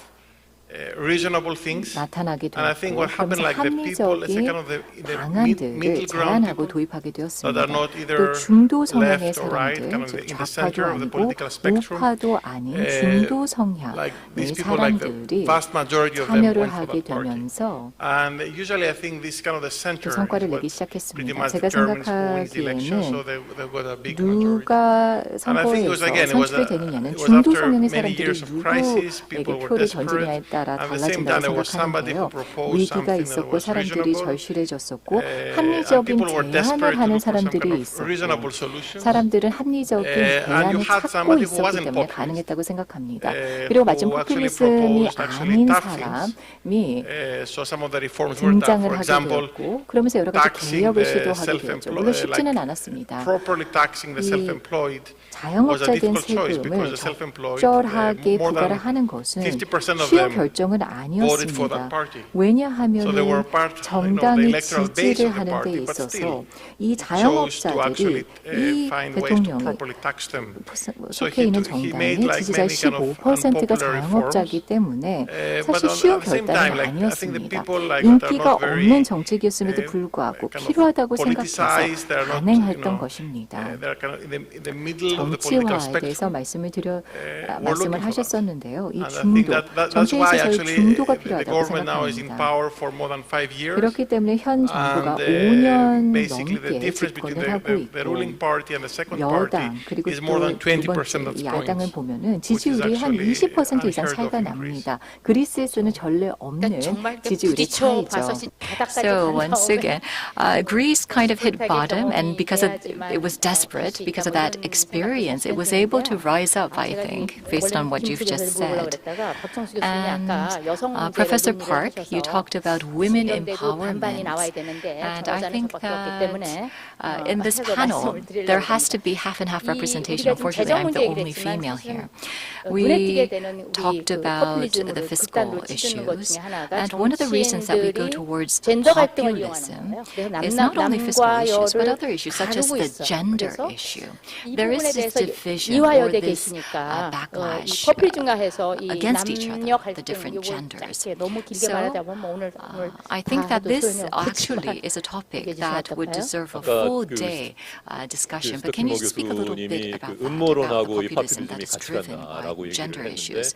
reasonable things. 나타나게 And I think 되었고 what happened, 그러면서 like the people, let's say, 합리적인 kind of the 방안들을 middle ground 제안하고 people 도입하게 that are 되었습니다. not 또 either 중도 성향의 left or right, 사람들, kind of 즉 in the 좌파도 center of the 아니고 political spectrum. 우파도 아닌 중도 성향의 Like these people, like the 사람들이 vast majority of them 참여를 went for 하게 that party. 되면서 And usually, I think this kind of the 그 center is 성과를 what 내기 pretty 시작했습니다. much 제가 determines who wins the election. So 생각하기에는 they got a big majority. 누가 And I think it was again, 선거에서 it was 선출이 되느냐는 it was 중도 after 성향의 many 사람들이 years of crisis, people 누구에게 were 표를 desperate. 던지냐에 따라 At the same time, there was somebody 달라진다고 who 생각하는데요. proposed 위기가 something that 있었고 was 사람들이 reasonable. 절실해졌었고 And 합리적인 people were desperate 대안을 to 하는 look for some 사람들이 kind of 있었고 reasonable solutions. 사람들은 합리적인 And 대안을 you had 찾고 somebody who 있었기 wasn't 때문에 populist. 가능했다고 생각합니다. 그리고 마침 Who actually 포퓰리즘이 proposed actually 아닌 tough things. 사람이 So some of the reforms were tough. 등장을 For 하게 example, 되었고 그러면서 여러 가지 taxing 개혁을 the 시도하게 되었죠. 물론 쉽지는 않았습니다. properly taxing the 이 self-employed 자영업자에 대한 was a difficult choice because 세금을 the self-employed, 적절하게 more than 부과를 하는 것은 50% of 쉬운 them 결정은 voted for that 아니었습니다. party. 왜냐하면 So they were part, 정당이 the electoral base 지지를 of the 하는 데 party, but 있어서 still 이 chose to actually 자영업자들이 이 find ways to 대통령이 properly tax them. So 속해 있는 he made 정당의 like 지지자 many kind of 15%가 unpopular 자영업자이기 reforms. 때문에 But 사실 쉬운 at the same 결단은 time, like I think the 아니었습니다. people like that are 인기가 not very 없는 정책이었음에도 불구하고 kind of 필요하다고 생각해서 politicized. They're not, 단행했던 것입니다. they're kind of in the middle of the political 정치화에 대해서 spectrum. 말씀을 하셨었는데요. 이 And I think 중도, that's 정치에 why 있어서의 actually 중도가 the 필요하다고 government now is in 생각합니다. power for more than 5 years. 그렇기 때문에 현 정부가 And 5년 basically the 넘게 difference between 집권을 하고 the ruling 있고 party and the second party 여당 그리고 is more 또 than 두 20% 번째 of 이 야당을 points. 보면은 지지율이 한 actually 20% 이상 unheard 차이가 of in Greece. 납니다. 그리스에서는 전례 없는 정말 지지율의 차이죠. So once again, Greece kind of hit bottom, and because it was desperate, because of that experience, it was able to rise up, I think, based on what you've just said. And Professor Park, you talked about women empowerment, and I think that in this panel, there has to be half and half representation. Unfortunately, I'm the only female here. We talked about the fiscal issues, and one of the reasons that we go towards populism is not only fiscal issues, but other issues such as the gender issue. There is this division or this backlash against each other, the different genders. So I think that this actually is a topic that would deserve a full day discussion. But can you speak a little bit about that, about the populism that is driven by gender issues?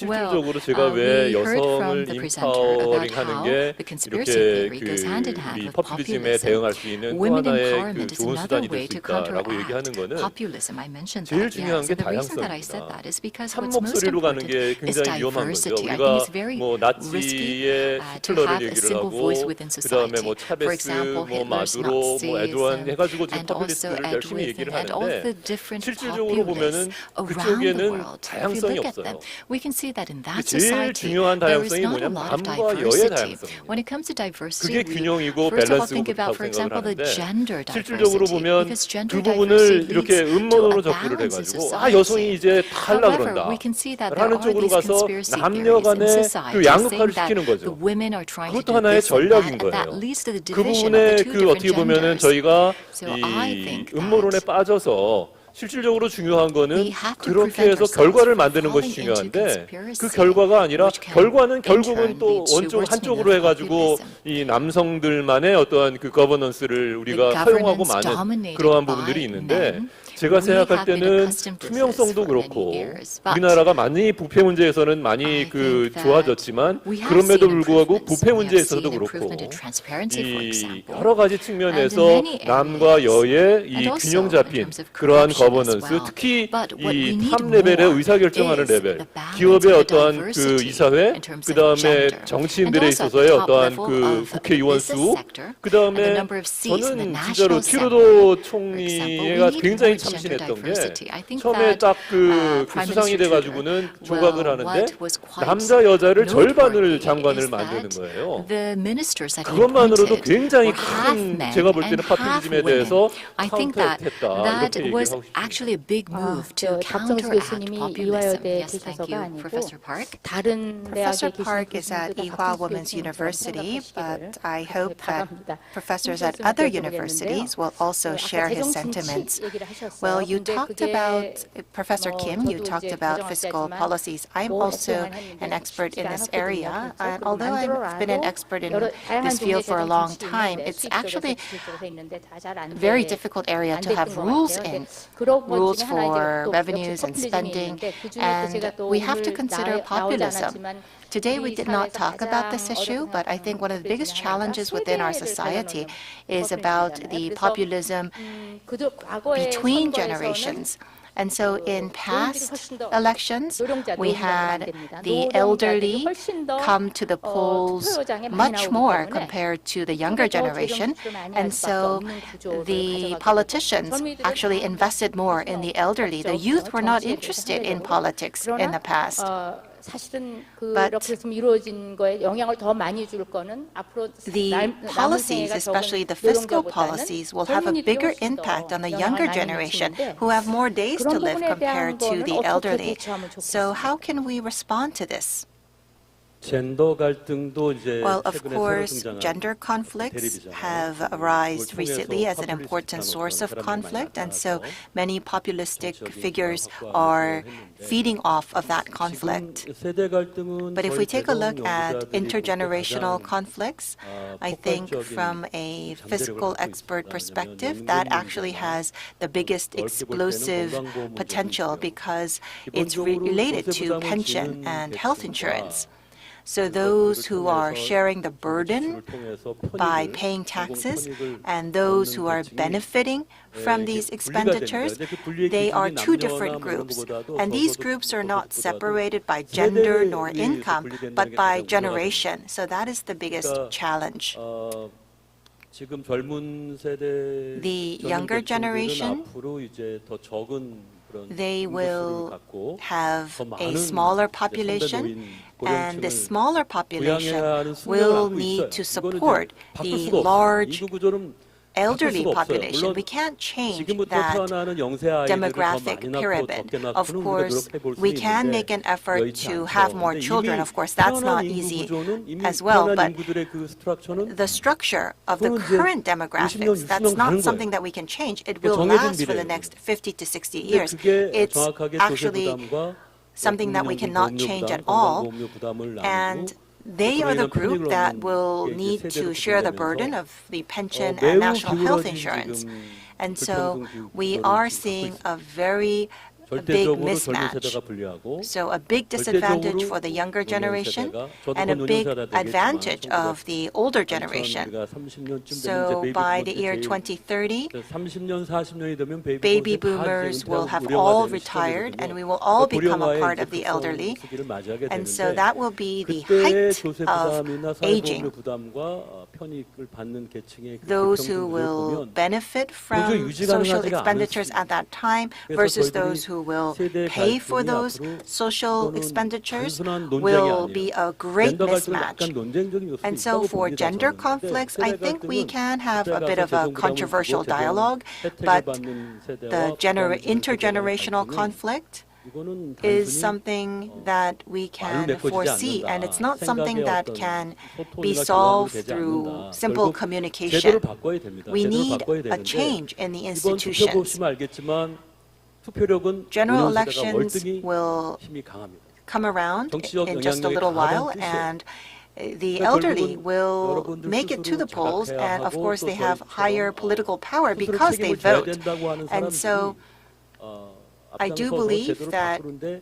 Well, 실질적으로 제가 왜 we heard from 여성을 the presenter about 인파워링하는 how 게 the conspiracy 이렇게 theory goes hand in hand 우리 with 포퓰리즘에 populism. 대응할 수 있는 또 Women 하나의 empowerment is 좋은 another 수단이 way 될 수 to 있다라고 얘기하는 counteract 거는 populism. I mentioned 제일 that. 중요한 Yes. 게 And the reason that I said 다양성입니다. that is because 한 what's most 목소리로 가는 important 게 is 굉장히 위험한 거죠. diversity. I think 우리가 it's very 뭐 risky 나치의 to 히틀러를 have a 얘기를 single 하고 voice within 그다음에 뭐 society. For 차베스, example, 뭐 Hitler's 마두로, 뭐 에르도안 Nazism, 해가지고 지금 and also 포퓰리스트를 열심히 얘기를 and all 하는데 the different 실질적으로 보면은 populists around the 그쪽에는 world. If you 다양성이 look at them, 없어요. we can see that in that 제일 society 중요한 there is 다양성이 not a 뭐냐면 lot of 남과 여의 diversity. 다양성입니다. When it comes to diversity, 그게 we 균형이고 first of all 밸런스고 think about, 그렇다고 for 생각을 example, the 하는데 gender 실질적으로 diversity. 보면 Because gender 두 부분을 diversity 이렇게 leads to 음모론으로 a 접근을 balance in 해가지고 society. 여성이 이제 다 하려고 However, 그런다 we can see that there 라는 are 쪽으로 these 가서 conspiracy 남녀 theories in 간의 society 그 saying 양극화를 that 시키는 거죠. the women are trying to 그것도 do 하나의 this and 전략인 that, and that 거예요. leads to the 그 division of the 부분에 two 그 어떻게 different 보면은 genders. 저희가 So I 이 think 음모론에 that 빠져서 실질적으로 중요한 거는 We have to 그렇게 prevent 해서 ourselves 결과를 from 만드는 것이 falling into 중요한데 conspiracy, 그 결과가 아니라 which can 결과는 in 결국은 turn 또 lead to 원쪽 worsening 한쪽으로 of 해가지고 populism. 이 남성들만의 어떠한 그 거버넌스를 우리가 사용하고 governance 많은 dominated 그러한 by 부분들이 있는데 men. 제가 We 생각할 have been 때는 accustomed to this 투명성도 for many 그렇고 years, but 우리나라가 많이 부패 문제에서는 많이 I 그 think that 좋아졌지만 we have 그럼에도 seen 불구하고 improvements. 부패 We have 문제에서도 seen 그렇고 improvement in transparency, for 이 example. 여러 가지 측면에서 And in many 남과 areas. 여의 이 And also 균형 in 잡힌 terms of 그러한 corruption as 거버넌스, well. 특히 But what we 이 need 탑 레벨의 more 의사결정하는 is 레벨, the balance 기업의 of the 어떠한 그 diversity 이사회, in terms 그 of 다음에 gender. 정치인들에 And also at 있어서의 the top 어떠한 level 그 of 국회의원 the 수, business sector 그 and the 다음에 number of seats in the 저는 진짜로 national 트루도 assembly. 총리가 For example, we 굉장히 need more 참신했던 게 diversity. I think 처음에 that, 딱 그 Prime 수상이 Minister 돼가지고는 Trudeau, 조각을 well, 하는데 what was quite 남자 여자를 절반을 noteworthy 장관을 is 만드는 that 거예요. the ministers that he 그것만으로도 appointed 굉장히 were half 큰 men 제가 볼 때는 and half 파퓰리즘에 women. 대해서 I think that 카운터했다 that 이렇게 was 얘기하고 싶습니다. actually a big move to 박정수 counteract 교수님이 populism. 이화여대 Yes, thank 교수가 you, 아니고 Professor Park. 다른 Professor 대학에 계신 Park is at 교수님들과 Ewha 같은 Women's 교수님처럼 University, 생각하시기를 but I hope that 바랍니다. professors at 무슨 other 말씀을 universities 드렸는데요. will also 아까 share his 재정 sentiments. 정치 얘기를 하셨어요. Well, you 근데 talked 그게 about, Professor 뭐 Kim, you 저도 talked 이제 about 가정학자지만 fiscal policies. I'm 뭐 also 걱정을 했는데 an expert in 쉽지가 this 않았거든요. area. 그래서 And 그걸 although I've been an 만들어놔도 expert in 여러 다양한 this field 종류의 for a 재정 long 정책이 time, 있는데 it's 수입적에서 actually 지출적에서 있는데 다 잘 안 a very 돼. difficult area 안 to have 됐던 것 rules 같아요. in. 근데 그런 것 Rules 중에 하나 이제 for 또 revenues 역시 and 포퓰리즘이 spending, 있는데 그 중에 또 and 제가 또 we have to 오늘 consider 나오지 populism. 않았지만 Today we 우리 did not 사회에서 talk about this 가장 issue, but I think one of the biggest challenges within our society is 포퓰리즘이잖아요. about the 그래서 populism 그저 과거의 between 선거에서는 generations. And so in past elections, 노령자, we 노인이라고 had 하면 안 됩니다. the 노령자들이 elderly 훨씬 더 come to the polls 투표장에 많이 much 나오기 more 때문에 compared to the younger 더 재정 generation. 지출을 많이 할 And 수밖에 so 없는 구조를 the 가져가게 politicians 젊은이들은 actually invested more in the elderly. The youth were not interested in politics in the past. 사실은 But 그렇게 해서 이루어진 거에 영향을 더 많이 줄 거는 앞으로 the policies, especially the fiscal policies, will have a bigger impact on the younger generation who have more days to live compared to the elderly. So how can we respond to this? 젠더 갈등도 이제 Well, of 최근에 새로 course, 등장한 gender conflicts 대립이잖아요. have arisen recently as an important source of conflict, and so many populistic figures are feeding off of that conflict. 세대 갈등은 But if we 저희 take a look 재정 at 연구자들이 intergenerational 가장 conflicts, I think from a fiscal expert perspective, that actually has the biggest explosive potential because it's related to pension and health insurance. So those who are sharing the burden by paying taxes and those who are benefiting from these expenditures, they are two different groups. And these groups are not separated by gender nor income, but by generation. So that is the biggest challenge. 지금 젊은 세대 The younger generation, 앞으로 이제 더 적은 they will have a smaller population, and the smaller population will need to support the large elderly population. We can't change that demographic pyramid. Of course, we can make an effort to have more children. Of course, that's not easy as well, but the structure of the current demographics, that's not something that we can change. It will last for the next 50 to 60 years. It's actually something that we cannot change at all, and they are the group that will need to share the burden of the pension and national health insurance. And so we are seeing a very big mismatch. So a big disadvantage for the younger generation and a big advantage of the older generation. So by the year 2030, baby boomers will have all retired and we will all become a part of the elderly. And so that will be the height of aging. Those who will benefit from social expenditures at that time versus those who will pay for those social expenditures will be a great mismatch. And so for gender conflicts, I think we can have a bit of a controversial dialogue, but the intergenerational conflict is something that we can foresee, and it's not something that can be solved through simple communication. We need a change in the institutions. 투표력은 general 운영세대가 elections 월등히 will 힘이 강합니다. come around 정치적 in just a 영향력이 little while, 강하다는 뜻이에요. and the 그러니까 elderly 결국은 will 여러분들 make it to the 스스로 polls, 자각해야 and of 하고 course 또 they have 저희처럼 higher political power 스스로 because they 책임을 져야 vote. 된다고 하는 And so I do 앞장서서 believe 제도를 that 바꾸는데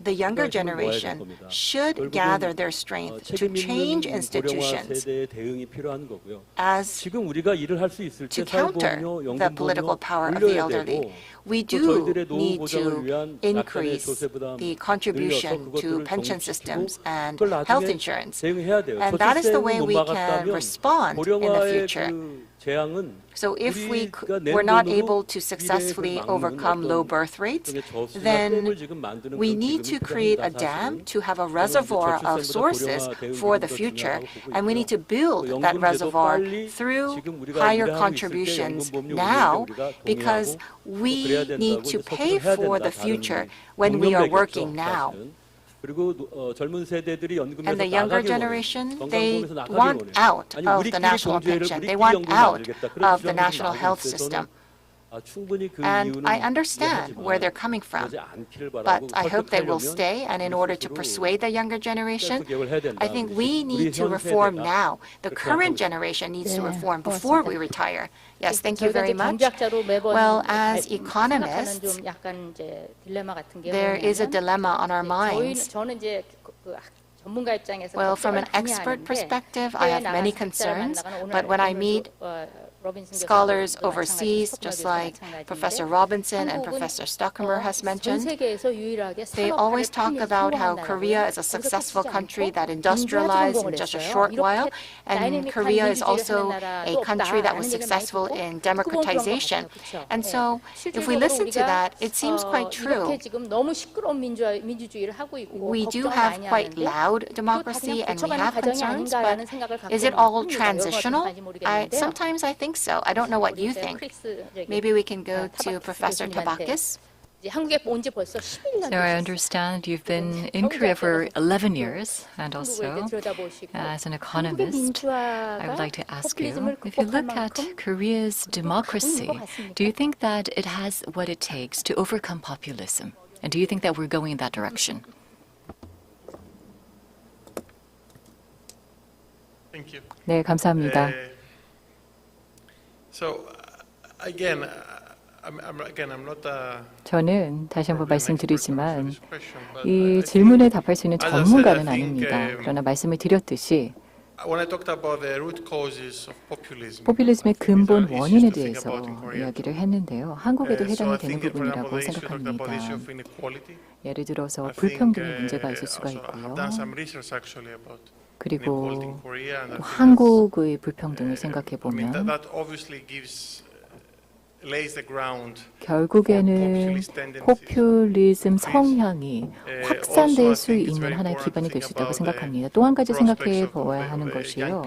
the younger 힘을 모아야 될 generation 겁니다. should 결국은 gather their strength to 책임 change 있는 고령화 institutions 세대의 대응이 필요한 거고요. as 지금 우리가 일을 할 수 있을 to 때 counter 사회보험료, the political 연금보험료 power of the 올려야 elderly. 되고 We 또 do 저희들의 노후 need 보장을 to 위한 약간의 increase 조세 부담 the 늘려서 contribution to 그것들을 pension 정립시키고 systems and 그걸 health 나중에 insurance. 대응해야 돼요. And that is the way 저출생을 못 we can 막았다면 respond in the 고령화의 future. 그 재앙은 So if we 우리가 낸 were not 돈으로 able to 미래에 successfully 막는 overcome 어떤 low birth rates, 일종의 저수지나 then 댐을 지금 만드는 we 그런 need to 기금이 create a 필요합니다, dam 사실은. to have a reservoir of sources for the future, and we need to build that reservoir through higher contributions now, because we need to pay for the future when we are working now. 그리고 젊은 세대들이 연금에서 And the younger 나가기 generation, 원해요. they 건강보험에서 나가기 want 원해요. out 아니, of 우리끼리 the national 공제를 pension. They 우리끼리 want 연금을 out 만들겠다. 그런 of the 주장들이 national 나오고 health 있어요. system. 충분히 그 And 이유는 I understand where they're coming from, 그러지 않기를 but 바라고 I hope they will 설득하려면 stay. And in order to 스스로 persuade the younger generation, 개혁을 해야 된다. I think we 우리 need to 현 reform 세대가 now. The 그렇게 current 하고 generation needs to 네, reform before we retire. Yes, thank you very much. Well, as economists, 좀 약간 이제 딜레마 같은 게 there is a 뭐냐면 dilemma on our minds. 저는 이제 그 전문가 입장에서 Well, from an 걱정을 많이 expert 하는데 perspective, I have 해외 many 나가서 concerns, 학자를 만나거나 오늘 but when I meet 로빈슨 scholars 교수도 overseas, 마찬가지, just 스톡케머 like 교수도 Professor 마찬가지인데 Robinson and 한국은 Professor Stockemer has 전 mentioned, 세계에서 유일하게 they always talk about how Korea is a successful country that industrialized in just a short while, and Korea is also a country that was successful in democratization. And so, if we listen to that, it seems quite true. 이렇게 지금 너무 시끄러운 민주주의를 하고 있고 We do 걱정을 have 많이 quite 하는데 loud 그거 다 democracy 그냥 and we 고쳐가는 have 과정이 concerns, but 아닌가라는 생각을 갖고 is it all 있습니다. transitional? 여러가지 모르겠는데요. Sometimes I think so. I don't know what you think. Maybe we can go to Professor Tabakis. 한국에 온 지 벌써 11년 So I understand you've been in Korea for 11 years, and also as an economist, I would like to ask you, if you look at Korea's democracy, do you think that it has what it takes to overcome populism? And do you think that we're going in that direction? Thank you. 네, 감사합니다. So again, I'm not 저는 다시 한번 말씀드리지만 this question, but 이 I 질문에 답할 수 있는 as I said, 전문가는 I think, 아닙니다. 그러나 말씀을 드렸듯이 when I talked about the root causes of populism, 포퓰리즘의 I think these 근본 are issues 원인에 to think 대해서 about in Korea. 이야기를 했는데요. 한국에도 So 해당이 I 되는 think, for example, 부분이라고 the issue talked about the issue 생각합니다. of inequality. 예를 들어서 I think, 불평등의 문제가 있을 수가 also 있고요. I've done some research actually about 그리고 inequality in Korea, and I think 한국의 불평등을 생각해 I mean, 보면 that obviously lays the ground 결국에는 포퓰리즘 성향이 확산될 수 있는 하나의 기반이 될 수 있다고 생각합니다. 또 한 가지 생각해 보아야 하는 것이요.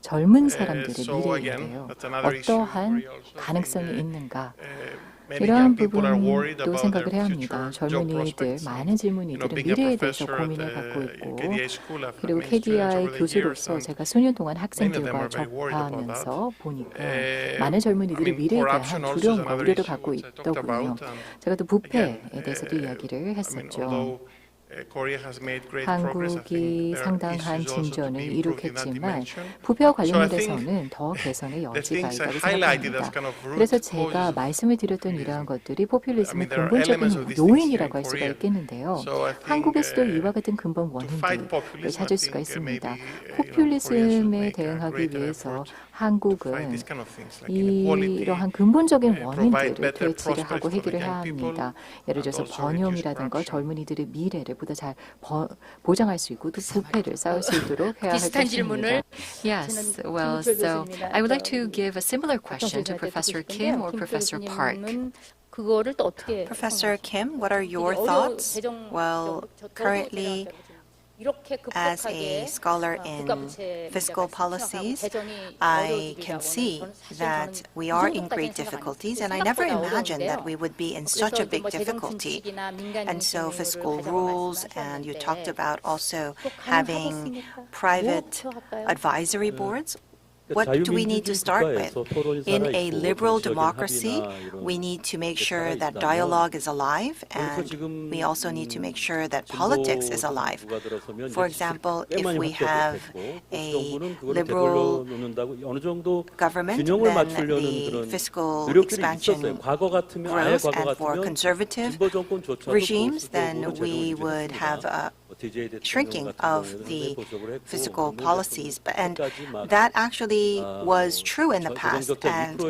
젊은 사람들의 미래인데요. 어떠한 가능성이 있는가. 이러한 부분도 생각을 해야 합니다. 젊은이들, 많은 젊은이들은 미래에 대해서 고민을 갖고 있고 그리고 KDI 교수로서 제가 수년 동안 학생들과 접하면서 보니까 많은 젊은이들이 미래에 대한 두려움과 우려를 갖고 있더군요. 제가 또 부패에 대해서도 이야기를 했었죠. 한국이 상당한 진전을 이룩했지만 부패와 관련해서는 더 개선의 여지가 있다고 생각합니다. 그래서 제가 말씀을 드렸던 이러한 것들이 포퓰리즘의 근본적인 요인이라고 할 수가 있겠는데요. 한국에서도 이와 같은 근본 원인들을 찾을 수가 있습니다. 포퓰리즘에 대응하기 위해서 한국은 이러한 근본적인 원인들을 퇴치를 하고 해결을 해야 합니다. 예를 들어서 번영이라든가 젊은이들의 미래를 보다 잘 보장할 수 있고 또 부패를 쌓을 수 있도록 해야 할 것입니다. Yes, well, so I would like to give a similar question to Professor Kim or Professor Park. 그거를 또 어떻게 Professor Kim, what are your thoughts? Well, currently, as a scholar in fiscal policies, I can see that we are in great difficulties, and I never imagined that we would be in such a big difficulty. And so fiscal rules, and you talked about also having private advisory boards. What do we need to start with? In a liberal democracy, we need to make sure that dialogue is alive, and we also need to make sure that politics is alive. For example, if we have a liberal government, then the fiscal expansion grows, and for conservative regimes, then we would have a shrinking of the fiscal policies. And that actually was true in the past, and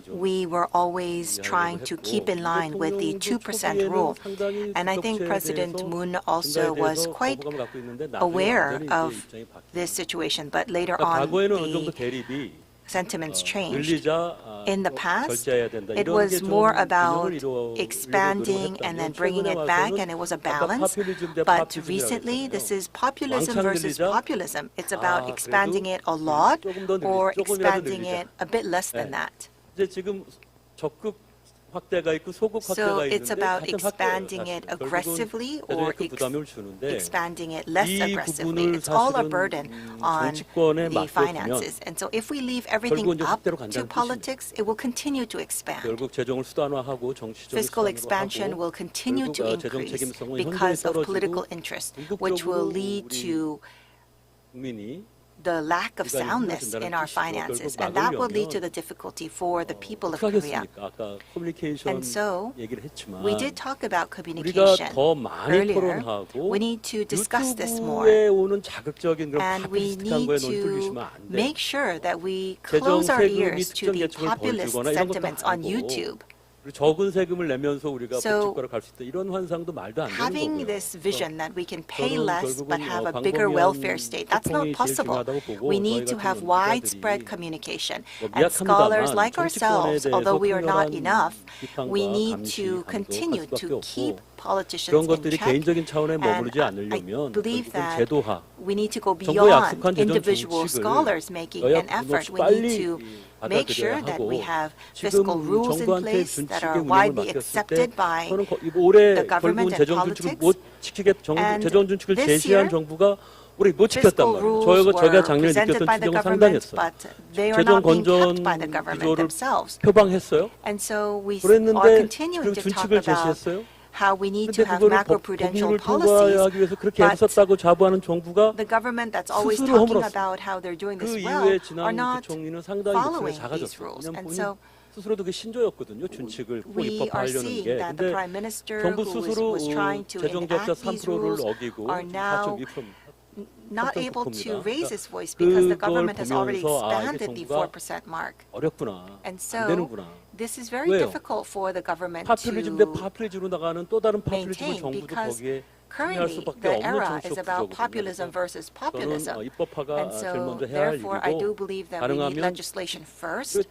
we were always trying to keep in line with the 2% rule. And I think President Moon also was quite aware of this situation, but later on the sentiments changed. In the past, it was more about expanding and then bringing it back, and it was a balance. But recently, this is populism versus populism. It's about expanding it a lot or expanding it a bit less than that. So it's about expanding it aggressively or expanding it less aggressively. It's all a burden on the finances. And so if we leave everything up to politics, it will continue to expand. Fiscal expansion will continue to increase because of political interest, which will lead to the lack of soundness in our finances, and that will lead to the difficulty for the people of Korea. And so, we did talk about communication earlier. We need to discuss this more, and we need to make sure that we close our ears to the populist sentiments on YouTube. 적은 세금을 내면서 우리가 복지국가로 갈 수 있다. 이런 환상도 말도 안 되는 거고요. Having this vision that we can pay less but have a bigger welfare state, that's not possible. We need to have widespread communication. And scholars like ourselves, although we are not enough, we need to continue to keep politicians in check. And I believe that we need to go beyond individual scholars making an effort. We need to make sure that we have fiscal rules in place that are widely accepted by the government and politics. And this year, fiscal rules were presented by the government, but they are not being kept by the government themselves. And so we are continuing to talk about how we need to have macroprudential policies, but the government that's always talking about how they're doing this well are not following these rules. And so we are seeing that the Prime Minister who was trying to enact these rules are now not able to raise his voice because the government has already expanded the 4% mark. And so this is very difficult for the government to maintain because currently the era is about populism versus populism. And so therefore I do believe that we need legislation first. And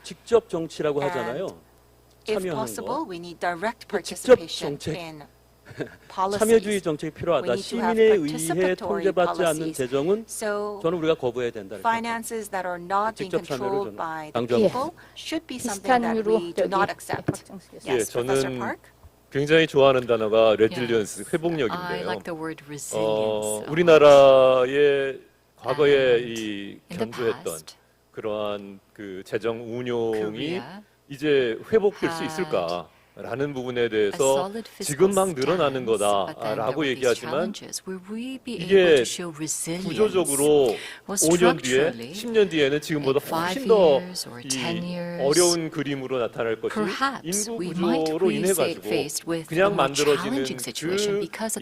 if possible, we need direct participation in 참여주의 정책이 필요하다. 시민의 의회에 통제받지 않는 재정은 저는 우리가 거부해야 된다. Finances that are not being controlled by the people should be something that we do not accept. Yes, Professor Park. 굉장히 좋아하는 단어가 레질리언스, 회복력인데요. 우리나라의 과거에 이 경주했던 그러한 그 재정 운용이 이제 회복될 수 있을까? 라는 부분에 대해서 지금 막 늘어나는 거다라고 얘기하지만 이게 구조적으로 5년 뒤에, 10년 뒤에는 지금보다 훨씬 더 이 어려운 그림으로 나타날 것이 인구 구조로 인해 가지고 그냥 만들어지는 그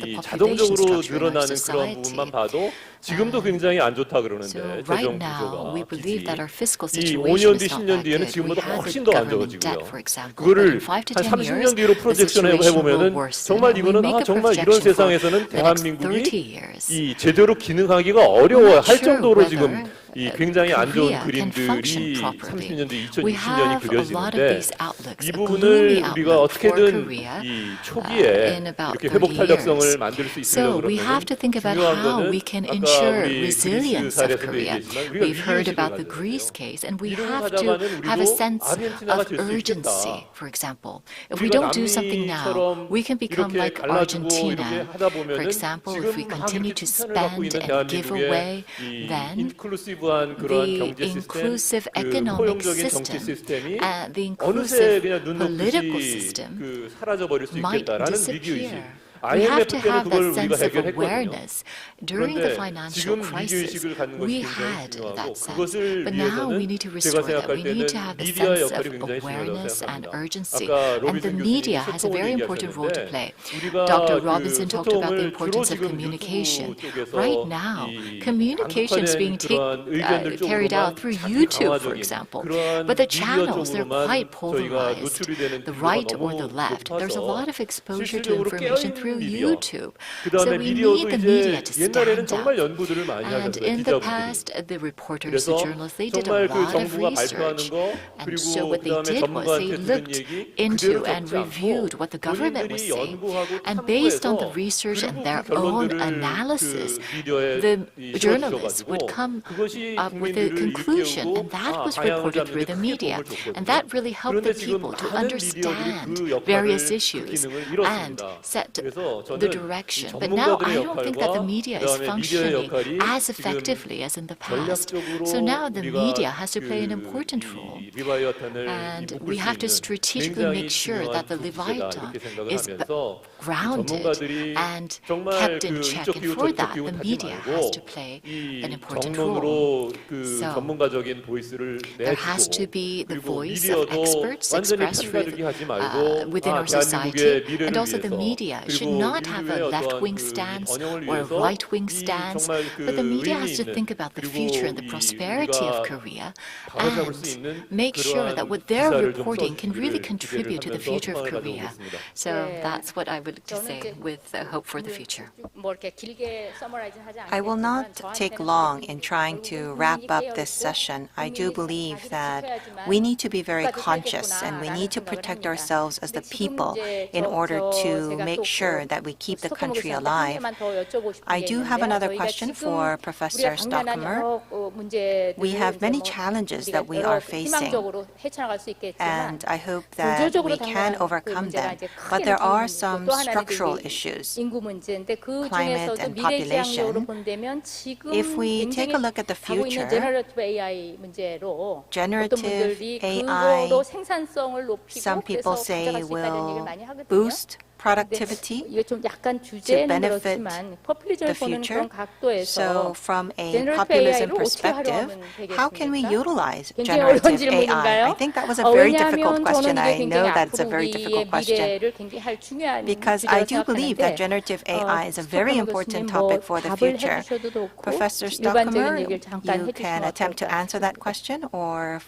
이 자동적으로 늘어나는 그런 부분만 봐도 지금도 굉장히 안 좋다 그러는데 재정 구조가 이 5년 뒤, 10년 뒤에는 지금보다 훨씬 더 안 좋아지고요. 그거를 한 30년 뒤로 프로젝션 해보면은 정말 이거는 정말 이런 세상에서는 대한민국이 이 제대로 기능하기가 어려워야 할 정도로 지금 이 굉장히 안 좋은 그림들이 30년 뒤 2020년이 그려지는데 이 부분을 우리가 어떻게든 이 초기에 이렇게 회복 탄력성을 만들 수 있으려고 그러면 중요한 거는 아까 우리 그리스 사례에서도 얘기했지만 우리가 위기의식을 가져야 돼요. 이러고 가다가는 우리도 아르헨티나가 될 수 있겠다. If we don't do something now, we can become like Argentina. For example, if we continue to spend and give away, then 풍부한 그러한 the 경제 시스템, inclusive 그 economic 포용적인 정치 system 시스템이 and the 어느새 inclusive 그냥 눈 political 높이 system 그 사라져버릴 수 might 있겠다라는 위기의식. disappear. We have IMF to 때는 have 그걸 that 우리가 sense of 해결했거든요. awareness. During the 그런데 financial 지금 crisis, 위기의식을 갖는 것이 we 굉장히 had 중요하고 that sense. 그것을 But now we 위해서는 need to 제가 restore that. 생각할 We need to 때는 have the 미디어의 sense 역할이 of 굉장히 중요하다고 awareness and 생각합니다. urgency. 아까 And 로빈슨 the 교수님이 media has a 소통을 very important role to 얘기하셨는데 play. 우리가 Dr. 그 Robinson talked about the 소통을 주로 importance of 지금 communication. 유튜브 쪽에서 Right now, 이 communication is being 강력한 의견들 carried out 쪽으로만 through 자기 YouTube, for 강화적인 example. 그러한 But the 미디어 channels, they're 쪽으로만 quite 저희가 polarized, 노출이 되는 the 빈도가 right or 너무 the left. There's a lot 높아서 of exposure to 실질적으로 information 깨어있는 through 미디어, YouTube. So 그다음에 we 미디어도 need the media 이제 to 옛날에는 stand 정말 up. 연구들을 많이 And 하셨어요. in the 기자분들이. past, the reporters, the 그래서 journalists, they did a 정말 그 lot of 정부가 발표하는 research. 거 And so 그리고 what they 그다음에 did was they 전문가한테 들은 looked 얘기 into 그대로 and 적지 reviewed 않고 what the government was 본인들이 saying. 연구하고 And based on the 탐구해서 research and 그리고 their 그 own 결론들을 analysis, 그 미디어에 the 이 journalists 실어주셔가지고 would come 그것이 up with a 국민들을 conclusion, 일깨우고 and that was 방향을 reported 잡는 through 데 the 크게 media. 도움을 줬거든요. And that really helped 그런데 the 지금 people to 많은 미디어들이 understand 그 역할을 various 그 issues 기능을 and 잃었습니다. set 그래서 the 저는 direction. 이 But now I 전문가들의 don't think that the 역할과 media is 그다음에 미디어의 functioning 역할이 as 지금 effectively as in the past. 전략적으로 So now the 우리가 media has to play an 그 important role. 이 리바이어탄을 And 묶을 we 수 have to 있는 strategically 굉장히 make sure 중요한 that the 부채다 Leviathan 이렇게 생각을 is 하면서 grounded 전문가들이 and 정말 kept in 그 check. 이쪽 And 기운 for 저쪽 that, 기운 the 하지 media has to 말고 play 이 an important role. 정론으로 그 So, 전문가적인 보이스를 There has to 내주고 be the 그리고 voice of 미디어도 experts 완전히 expressed 편가르기 하지 말고 within our 대한민국의 society, 미래를 and also the 위해서 media should 그리고 not have a 인류의 어떠한 left-wing 그 stance 번영을 or a 위해서 right-wing 이 stance, 정말 그 but the media 의미 has to 있는 think about the 그리고 future and the 이 prosperity of 우리가 Korea 바로잡을 수 and 있는 make sure that 그러한 what they're 기사를 좀 reporting can really 써주기를 contribute to the 기대를 future of 하면서 Korea. 소망을 가져보겠습니다. So that's what I would like to say with hope for the future. 뭐 이렇게 길게 서머라이즈 하지 I will 않겠지만 not take long in trying to wrap up this session. I do believe that we need to be very conscious and we need to protect ourselves as the people in order to make sure that we keep the country alive. I do have another question for Professor Stokkemer. We have many challenges that we are facing, and I hope that we can overcome them. But there are some structural issues, climate and population. If we take a look at the future, generative AI, some people say, will boost productivity to benefit the future. So from a populism perspective, how can we utilize generative AI? I think that was a very difficult question. I know that it's a very difficult question because I do believe that generative AI is a very important topic for the future. Professor Stokkemer, you can attempt to answer that question or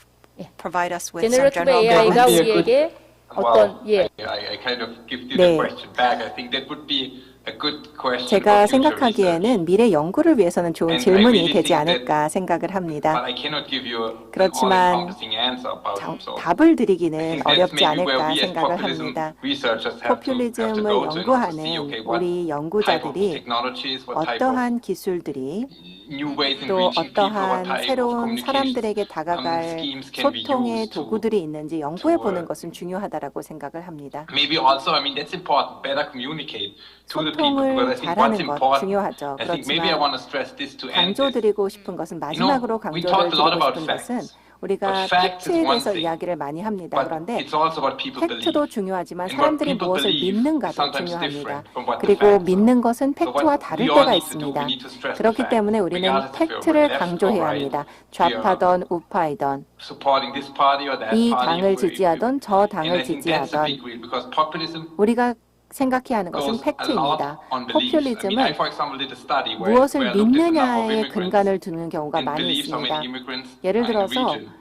provide us with some general guidance. 어떤 I kind of give you the question back. I think that would be a good question 제가 for future research. 생각하기에는 미래 연구를 위해서는 좋은 질문이 되지 않을까 생각을 But 합니다. I cannot give you an 그렇지만 all-encompassing answer about them. So 답을 I 드리기는 think that's 어렵지 maybe where 않을까 we as 생각을 populism 합니다. researchers have to 포퓰리즘을 go to in order to see, 연구하는 okay, what 우리 type of 연구자들이 technologies, what type of 어떠한 기술들이 new ways in 또 reaching people, what 어떠한 type of 새로운 communication 사람들에게 다가갈 schemes can be 소통의 used to 도구들이 있는지 연구해 보는 것은 중요하다고 생각을 합니다. maybe also, I mean, that's important, better communicate to the people, 소통을 because I think what's 잘하는 것 important, 중요하죠. I think maybe I 그렇지만 want to stress this to end this. 강조드리고 싶은 것은 마지막으로 we 강조를 talked a lot 드리고 about 싶은 facts. 것은 우리가 But fact is 팩트에 one 대해서 thing. 이야기를 많이 합니다. But 그런데 it's also what people believe. 팩트도 중요하지만 And what 사람들이 people 무엇을 believe is 믿는가도 sometimes 중요합니다. different from what the 그리고 facts are. 믿는 것은 So 팩트와 what 다를 we all 때가 need to do, 있습니다. we need to stress the 그렇기 fact, 때문에 우리는 regardless if you're 팩트를 left or 강조해야 right, 합니다. if you're 좌파든 우파이든 supporting this party or that 이 party, 당을 지지하던 저 and 당을 I think that's a 지지하던 big deal because populism 우리가 생각해야 하는 것은 goes a lot 팩트입니다. on beliefs. I mean, I, 포퓰리즘은 for example, did a study where 무엇을 I looked at the number of 믿느냐에 immigrants 근간을 두는 경우가 and 많이 beliefs how 있습니다. many immigrants 예를 are in the 들어서 region.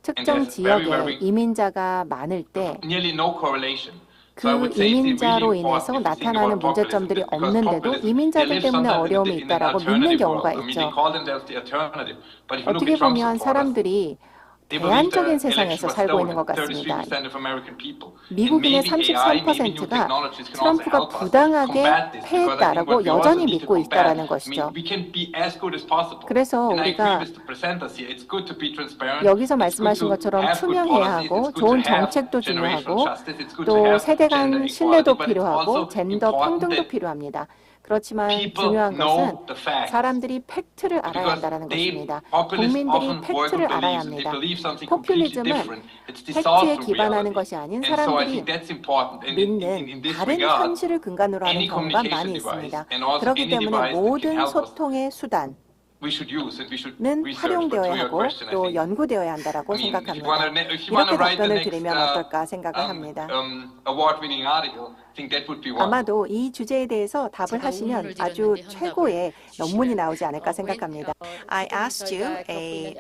특정 there's very, 지역에 very 이민자가 많을 때 Nearly no correlation. 그 이민자로 인해서 나타나는 문제점들이 없는데도 이민자들 때문에 어려움이 있다라고 믿는 경우가 있죠. 어떻게 보면 사람들이 대안적인 세상에서 살고 있는 것 같습니다. 미국인의 33%가 트럼프가 부당하게 패했다라고 여전히 믿고 있다는 것이죠. 그래서 우리가 여기서 말씀하신 것처럼 투명해야 하고 좋은 정책도 중요하고 또 세대 간 신뢰도 필요하고 젠더 평등도 필요합니다. 그렇지만 중요한 것은 사람들이 팩트를 알아야 한다는 것입니다. 국민들이 팩트를 알아야 합니다. 포퓰리즘은 팩트에 기반하는 것이 아닌 사람들이 믿는 다른 현실을 근간으로 하는 경우가 많이 있습니다. 그렇기 때문에 모든 소통의 수단은 활용되어야 하고 또 연구되어야 한다고 생각합니다. 이렇게 답변을 드리면 어떨까 생각을 합니다. 아마도 이 주제에 대해서 답을 하시면 아주 최고의 논문이 나오지 않을까 생각합니다. I asked you a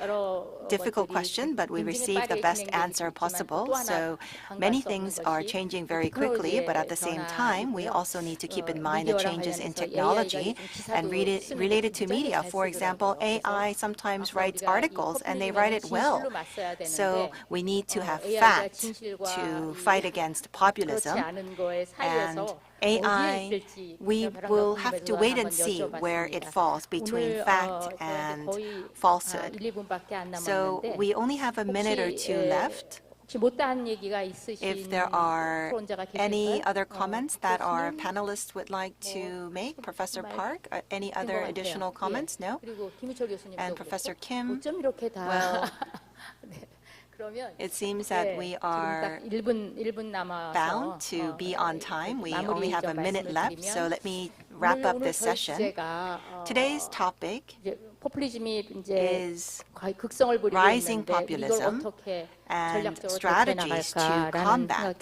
difficult question, but we received the best answer possible. So many things are changing very quickly, but at the same time, we also need to keep in mind the changes in technology and related to media. For example, AI sometimes writes articles and they write it well. So we need to have fact to fight against populism. And AI, we will have to wait and see where it falls between fact and falsehood. So we only have a minute or two left. If there are any other comments that our panelists would like to make, Professor Park, any other additional comments? No? And Professor Kim, well, it seems that we are bound to be on time. We only have a minute left, so let me wrap up this session. Today's topic is rising populism and strategies to combat.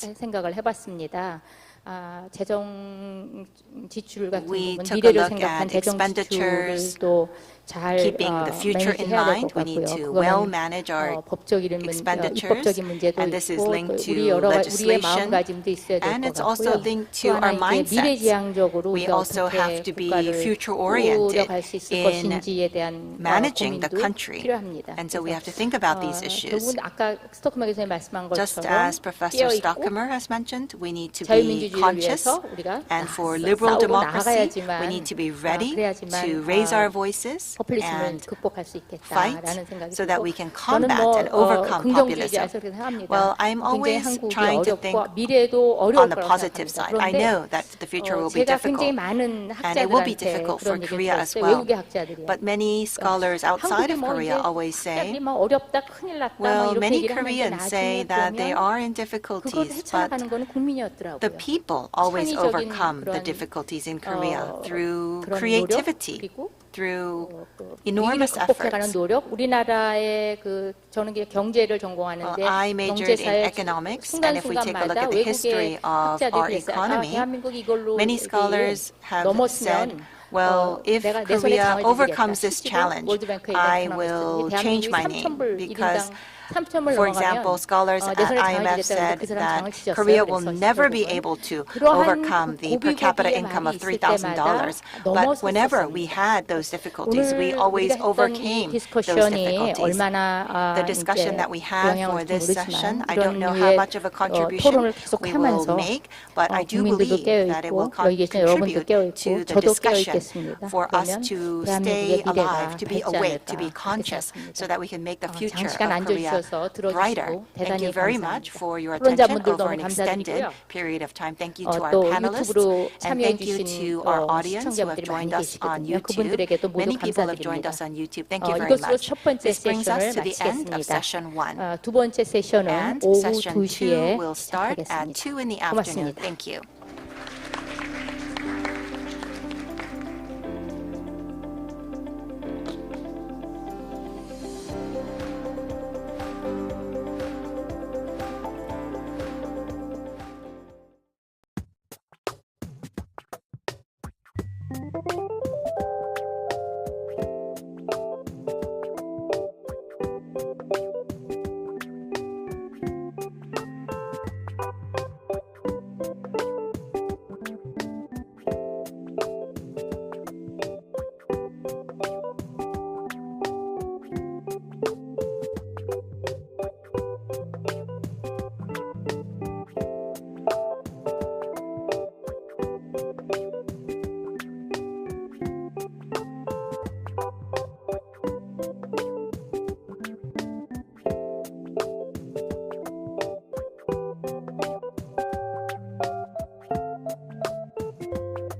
재정 지출 같은 We 부분, took a 미래를 look 생각한 at 재정 expenditures, 지출도 잘 keeping the future in 매니지해야 될 mind. 것 We need 같고요. to well 그거는 manage our 법적인 expenditures, 입법적인 문제도 and this is 있고 linked to 우리의 우리의 legislation, 마음가짐도 있어야 될 and 것 it's also 같고요. linked 또 to 하나 our 이제 mindsets. 미래지향적으로 We 우리가 also 어떻게 have to be 국가를 future-oriented 꾸려갈 수 있을 in 것인지에 대한 managing the 고민도 country. 필요합니다. And so we have to think about these issues. 결국은 아까 스톡케머 교수님 말씀한 Just 것처럼 as Professor 깨어있고 Stockemer has mentioned, we need to be 자유민주주의를 conscious, 위해서 우리가 and for liberal 싸우고 democracy, 나가야지만 we need to be ready 그래야지만 to raise our voices 포퓰리즘을 and 극복할 수 fight 있겠다라는 생각이 so that 들고 we can 저는 combat and overcome populism. 긍정주의자라서 그렇게 생각합니다. Well, I'm 굉장히 always 한국이 trying to think 어렵고 미래도 on 어려울 the 거라고 positive 생각합니다. side. I 그런데 know that the future will be 제가 굉장히 difficult, 많은 and it will be 학자들한테 difficult for 그런 얘기를 Korea as 들었어요. well. 외국의 학자들이요. But many scholars outside of Korea always say, 막 어렵다, 큰일 났다, 막 well, 이렇게 many 얘기를 하는데 Koreans say 나중에 that they 보면 are in 그걸 difficulties, but 헤쳐나가는 거는 the 국민이었더라고요. people always 창의적인 overcome the 그런 difficulties in Korea through 그런 노력 creativity, 그리고 through 위기를 enormous 극복해가는 efforts. 노력. 우리나라의 저는 경제를 전공하는데 Well, I majored in 경제사의 economics, and if we take a look 순간순간마다 at the history 외국의 of 학자들이 our 그랬어요. economy, 대한민국 이걸로 many scholars have said, 넘었으면 well, if 내가 내 손에 Korea 장을 overcomes 쥐겠다. this 실제로 challenge, 월드뱅크의 I 이런 will 대한민국이 change my 3,000불 name because 3,000을 for 넘어가면 example, scholars 내 at 손에 장을 IMF 쥐겠다. said 그 사람 that 장을 쥐셨어요. Korea will 그래서 never be 결국은 able to 그러한 overcome the per capita 고비고비의 income of 말이 있을 때마다 $3,000. But whenever 넘었었습니다. we had those difficulties, we 오늘 always 우리가 했던 이 overcame those 디스커션이 difficulties. 얼마나 The discussion that we had for 영향을 줄지 this session, 모르지만 I don't 이런 know how 류의 much of a contribution 토론을 계속 we will 하면서 make, but I do 국민들도 believe that it will 깨어있고 여기 계신 여러분도 contribute to 깨어있고 the 저도 discussion 깨어있겠습니다. for us 그러면 to 대한민국의 stay 미래가 alive, to be 밝지 awake, to 않을까 be 그렇게 conscious, so 생각합니다. that we can make the future 장시간 of Korea 앉아주셔서 brighter. 들어주시고 Thank 대단히 you very much 감사합니다. for your attention 토론자분들 over 너무 an extended 감사드리고요. period of time. Thank you to our 또 panelists, 유튜브로 and thank you 참여해주신 to our audience who have 시청자분들이 많이 joined us on 계시거든요. YouTube. 그분들에게도 모두 Many people have joined 감사드립니다. us on YouTube. Thank you very 이것으로 much. 첫 번째 This brings us 세션을 to the end of 마치겠습니다. session 1. 두 번째 세션은 And 오후 session 2 2시에 will start at 시작하겠습니다. 2 in the afternoon. 고맙습니다. Thank you.